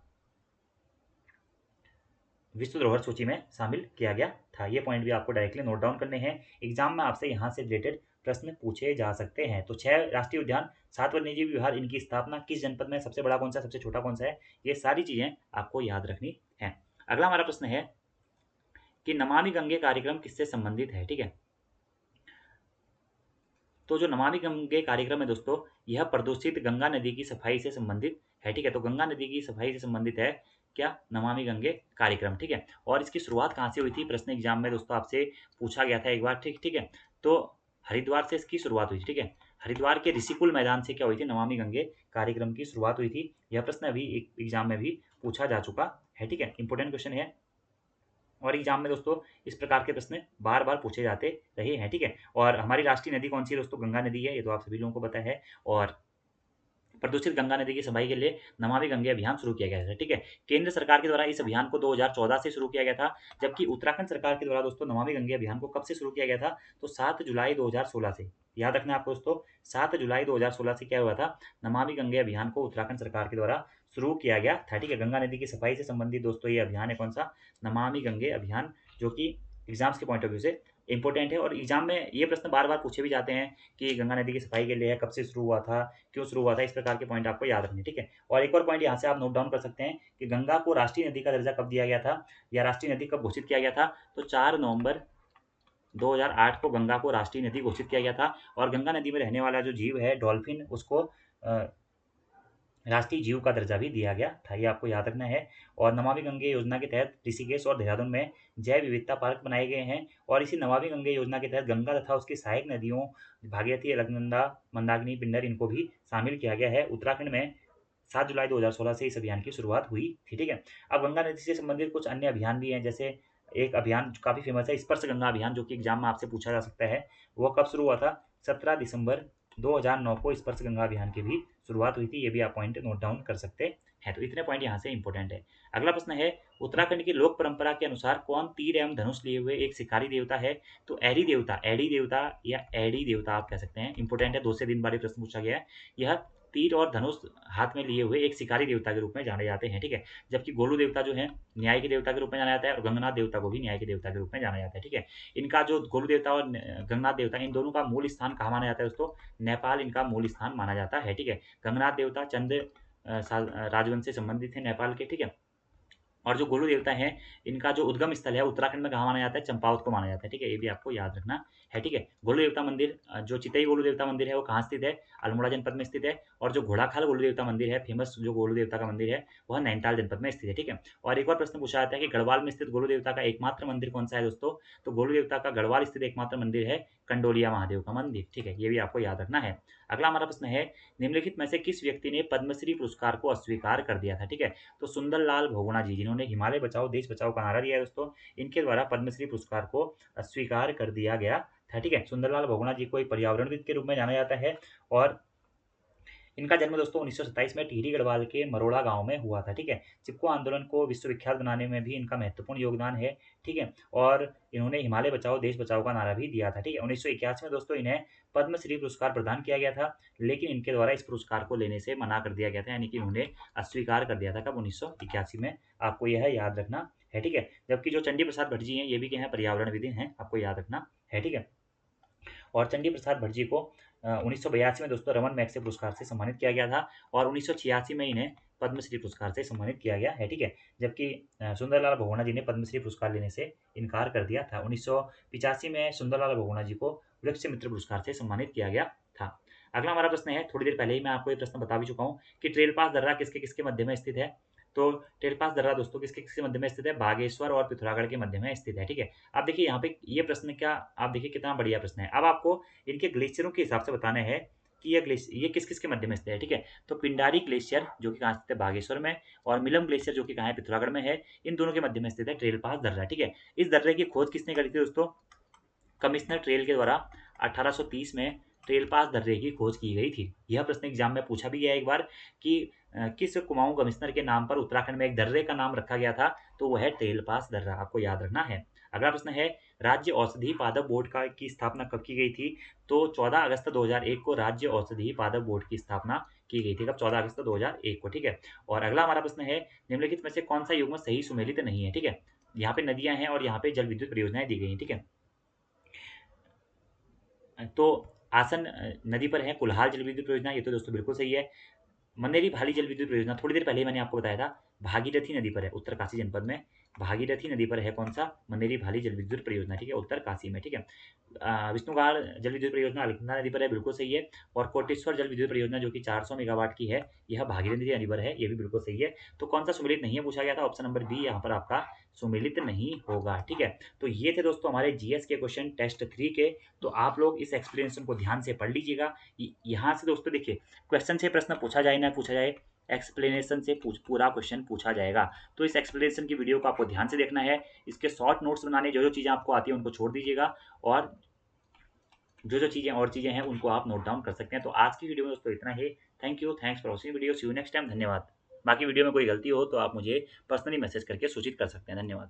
विश्व धरोहर सूची में शामिल किया गया था। ये पॉइंट भी आपको डायरेक्टली नोट डाउन करने हैं, एग्जाम में आपसे यहाँ से रिलेटेड प्रश्न पूछे जा सकते हैं। तो 6 राष्ट्रीय उद्यान, 7 वन्यजीव विहार, इनकी स्थापना किस जनपद में, सबसे बड़ा कौन सा, सबसे छोटा कौन सा है, ये सारी चीजें आपको याद रखनी है। अगला हमारा प्रश्न है कि नमामि गंगे कार्यक्रम किससे संबंधित है, ठीक है। तो जो नमामि गंगे कार्यक्रम है दोस्तों, यह प्रदूषित गंगा नदी की सफाई से संबंधित है, ठीक है। तो गंगा नदी की सफाई से संबंधित है क्या, नमामि गंगे कार्यक्रम, ठीक है। और इसकी शुरुआत कहाँ से हुई थी, प्रश्न एग्जाम में दोस्तों आपसे पूछा गया था एक बार, ठीक है। तो हरिद्वार से इसकी शुरुआत हुई थी, ठीक है। हरिद्वार के ऋषिकुल मैदान से क्या हुई थी, नमामि गंगे कार्यक्रम की शुरुआत हुई थी। यह प्रश्न अभी एग्जाम में भी पूछा जा चुका है, ठीक है। इंपॉर्टेंट क्वेश्चन है और एग्जाम में दोस्तों इस प्रकार के प्रश्न बार बार पूछे जाते रहे हैं, ठीक है। और हमारी राष्ट्रीय नदी कौन सी है दोस्तों, गंगा नदी है, ये तो आप सभी लोगों को पता है। और प्रदूषित गंगा नदी की सफाई के लिए नमामि गंगे अभियान शुरू किया गया था, ठीक है। केंद्र सरकार के द्वारा इस अभियान को 2014 से शुरू किया गया था, जबकि उत्तराखंड सरकार के द्वारा दोस्तों नमामि गंगे अभियान को कब से शुरू किया गया था, तो 7 जुलाई 2016 से। याद रखना आपको दोस्तों, 7 जुलाई 2016 से क्या हुआ था, नमामि गंगे अभियान को उत्तराखंड सरकार के द्वारा शुरू किया गया था, ठीक है। गंगा नदी की सफाई से संबंधित दोस्तों ये अभियान है कौन सा, नमामि गंगे अभियान, जो कि एग्जाम्स के पॉइंट ऑफ व्यू से इंपॉर्टेंट है। और एग्जाम में ये प्रश्न बार बार पूछे भी जाते हैं कि गंगा नदी की सफाई के लिए कब से शुरू हुआ था, क्यों शुरू हुआ था, इस प्रकार के पॉइंट आपको याद रखने, ठीक है। और एक और पॉइंट यहाँ से आप नोट डाउन कर सकते हैं कि गंगा को राष्ट्रीय नदी का दर्जा कब दिया गया था, या राष्ट्रीय नदी कब घोषित किया गया था, तो 4 नवंबर 2008 को गंगा को राष्ट्रीय नदी घोषित किया गया था। और गंगा नदी में रहने वाला जो जीव है डॉल्फिन, उसको राष्ट्रीय जीव का दर्जा भी दिया गया था, ये आपको याद रखना है। और नमामि गंगे योजना के तहत ऋषिकेश और देहरादून में जैव विविधता पार्क बनाए गए हैं। और इसी नमामि गंगे योजना के तहत गंगा तथा उसकी सहायक नदियों भागीरथी, अलकनंदा, मंदाकिनी, पिंडर, इनको भी शामिल किया गया है। उत्तराखंड में 7 जुलाई 2016 से इस अभियान की शुरुआत हुई थी, ठीक है। अब गंगा नदी से संबंधित कुछ अन्य अभियान भी हैं, जैसे एक अभियान जो काफ़ी फेमस है, स्पर्श गंगा अभियान, जो कि एग्जाम में आपसे पूछा जा सकता है। वो कब शुरू हुआ था, 17 दिसंबर 2009 को स्पर्श गंगा अभियान की भी शुरुआत हुई थी। ये भी आप पॉइंट नोट डाउन कर सकते हैं। तो इतने पॉइंट यहाँ से इंपॉर्टेंट है। अगला प्रश्न है, उत्तराखंड की लोक परंपरा के अनुसार कौन तीर एवं धनुष लिए हुए एक शिकारी देवता है, तो एडी देवता, एडी देवता या एडी देवता आप कह सकते हैं, इंपॉर्टेंट है, 2 से 3 बार प्रश्न पूछा गया है। यह तीर और धनुष हाथ में लिए हुए एक शिकारी देवता के रूप में जाने जाते हैं, ठीक है। जबकि गोलू देवता जो है न्याय के देवता के रूप में जाना जाता है और गंगनाथ देवता को भी न्याय के देवता के रूप में जाना जाता है, ठीक है। इनका जो गोलू देवता और गंगनाथ देवता, इन दोनों का मूल स्थान कहाँ माना जाता है दोस्तों, नेपाल इनका मूल स्थान माना जाता है, ठीक है। गंगनाथ देवता चंद राजवंश से संबंधित है नेपाल के, ठीक है। और जो गोलू देवता हैं, इनका जो उद्गम स्थल है उत्तराखंड में कहाँ माना जाता है, चंपावत को माना जाता है, ठीक है। ये भी आपको याद रखना है, ठीक है। गोलू देवता मंदिर, जो चितई गोलू देवता मंदिर है, वो कहाँ स्थित है, अल्मोड़ा जनपद में स्थित है। और जो घोड़ाखाल गोलू देवता मंदिर है, फेमस जो गोलू देवता का मंदिर है, वह नैनीताल जनपद में स्थित है, ठीक है। और एक और प्रश्न पूछा जाता है कि गढ़वाल में स्थित गोलू देवता का एकमात्र मंदिर कौन सा है दोस्तों, तो गोलू देवता का गढ़वाल स्थित एकमात्र मंदिर है कंडोलिया महादेव का मंदिर, ठीक है। ये भी आपको याद रखना है। अगला हमारा प्रश्न है, निम्नलिखित में से किस व्यक्ति ने पद्मश्री पुरस्कार को अस्वीकार कर दिया था, ठीक है। तो सुंदरलाल बहुगुणा जी, जिन्होंने हिमालय बचाओ देश बचाओ का नारा दिया है दोस्तों, इनके द्वारा पद्मश्री पुरस्कार को अस्वीकार कर दिया गया था, ठीक है। सुंदरलाल बहुगुणा जी को एक पर्यावरणविद के रूप में जाना जाता है और इनका जन्म दोस्तों 1927 में टिहरी गढ़वाल के मरोड़ा गांव में हुआ था, ठीक है। चिपको आंदोलन को विश्वविख्यात बनाने में भी इनका महत्वपूर्ण योगदान है, ठीक है। और इन्होंने हिमालय बचाओ देश बचाओ का नारा भी दिया था, ठीक है। 1981 में दोस्तों इन्हें पद्मश्री पुरस्कार प्रदान किया गया था, लेकिन इनके द्वारा इस पुरस्कार को लेने से मना कर दिया गया था, यानी कि उन्होंने अस्वीकार कर दिया था, कब, 1981 में। आपको यह याद रखना है, ठीक है। जबकि जो चंडी प्रसाद भट्ट जी हैं ये भी क्या है, पर्यावरणविद हैं, आपको याद रखना है, ठीक है। और चंडी प्रसाद भट्ट जी को 1982 में दोस्तों रमन मैग्सेसे पुरस्कार से सम्मानित किया गया था और 1986 में इन्हें पद्मश्री पुरस्कार से सम्मानित किया गया है, ठीक है। जबकि सुंदरलाल बहुगुणा जी ने पद्मश्री पुरस्कार लेने से इनकार कर दिया था। 1985 में सुंदरलाल बहुगुणा जी को वृक्ष मित्र पुरस्कार से सम्मानित किया गया था। अगला हमारा प्रश्न है, थोड़ी देर पहले ही मैं आपको ये प्रश्न बता भी चुका हूँ कि ट्रेल पास दर्रा किसके किसके मध्य में स्थित है। तो ट्रेल पास दर्रा दोस्तों किसके किसके मध्य में स्थित है, बागेश्वर और पिथौरागढ़ के मध्य में स्थित है, ठीक है। अब देखिए यहाँ पे ये प्रश्न क्या, आप देखिए कितना बढ़िया प्रश्न है। अब आपको इनके ग्लेशियरों के हिसाब से बताना है कि ये किस किस के मध्य में स्थित है, ठीक है। तो पिंडारी ग्लेशियर जो कि कहाँ स्थित है, बागेश्वर में, और मिलम ग्लेशियर जो कि कहाँ है, पिथौरागढ़ में है। इन दोनों के मध्य में स्थित है ट्रेल पास दर्रा, ठीक है। इस दर्रे की खोज किसने करी थी दोस्तों, कमिश्नर ट्रेल के द्वारा 1830 में ट्रेल पास दर्रे की खोज की गई थी। यह प्रश्न एग्जाम में पूछा भी गया एक बार कि किस कुमाऊं कमिश्नर के नाम पर उत्तराखंड में एक दर्रे का नाम रखा गया था, तो वह है ट्रेल पास दर्रा, आपको याद रखना है। अगला प्रश्न है, राज्य औषधि पादप बोर्ड का की स्थापना कब की गई थी। तो 14 अगस्त 2001 को राज्य औषधि पादप बोर्ड की स्थापना की गई थी, कब, 14 अगस्त 2001 को, ठीक है। और अगला हमारा प्रश्न है, निम्नलिखित में से कौन सा युग्म सही सुमेलित नहीं है, ठीक है। यहाँ पे नदियां हैं और यहाँ पे जल विद्युत परियोजनाएं दी गई हैं, ठीक है। तो आसन नदी पर है कुल्हार जल विद्युत परियोजना, ये तो दोस्तों बिल्कुल सही है। मनेरी भाली जल विद्युत परियोजना थोड़ी देर पहले ही मैंने आपको बताया था, भागीरथी नदी पर है, उत्तरकाशी जनपद में भागीरथी नदी पर है कौन सा, मनेरी भाली जल विद्युत परियोजना, ठीक है, उत्तरकाशी में, ठीक है। विष्णुगाड़ जल विद्युत परियोजना अलकनंदा नदी पर है, बिल्कुल सही है। और कोटेश्वर जल विद्युत परियोजना जो कि 400 मेगावाट की है, यह भागीरथी नदी पर है, ये भी बिल्कुल सही है। तो कौन सा सुमेलित नहीं है पूछा गया था, ऑप्शन नंबर बी यहाँ पर आपका सुमेलित नहीं होगा, ठीक है। तो ये थे दोस्तों हमारे जीएस के क्वेश्चन टेस्ट 3 के। तो आप लोग इस एक्सप्लेनेशन को ध्यान से पढ़ लीजिएगा। यहाँ से दोस्तों देखिए, क्वेश्चन से प्रश्न पूछा जाए ना पूछा जाए, एक्सप्लेनेशन से पूरा क्वेश्चन पूछा जाएगा। तो इस एक्सप्लेनेशन की वीडियो को आपको ध्यान से देखना है, इसके शॉर्ट नोट्स बनाने, जो जो चीज़ें आपको आती हैं उनको छोड़ दीजिएगा, और जो जो चीज़ें और चीज़ें हैं उनको आप नोट डाउन कर सकते हैं। तो आज की वीडियो में दोस्तों इतना ही। Thank you, thanks for watching video, see you next time, धन्यवाद। बाकी वीडियो में कोई गलती हो तो आप मुझे पर्सनली मैसेज करके सूचित कर सकते हैं। धन्यवाद।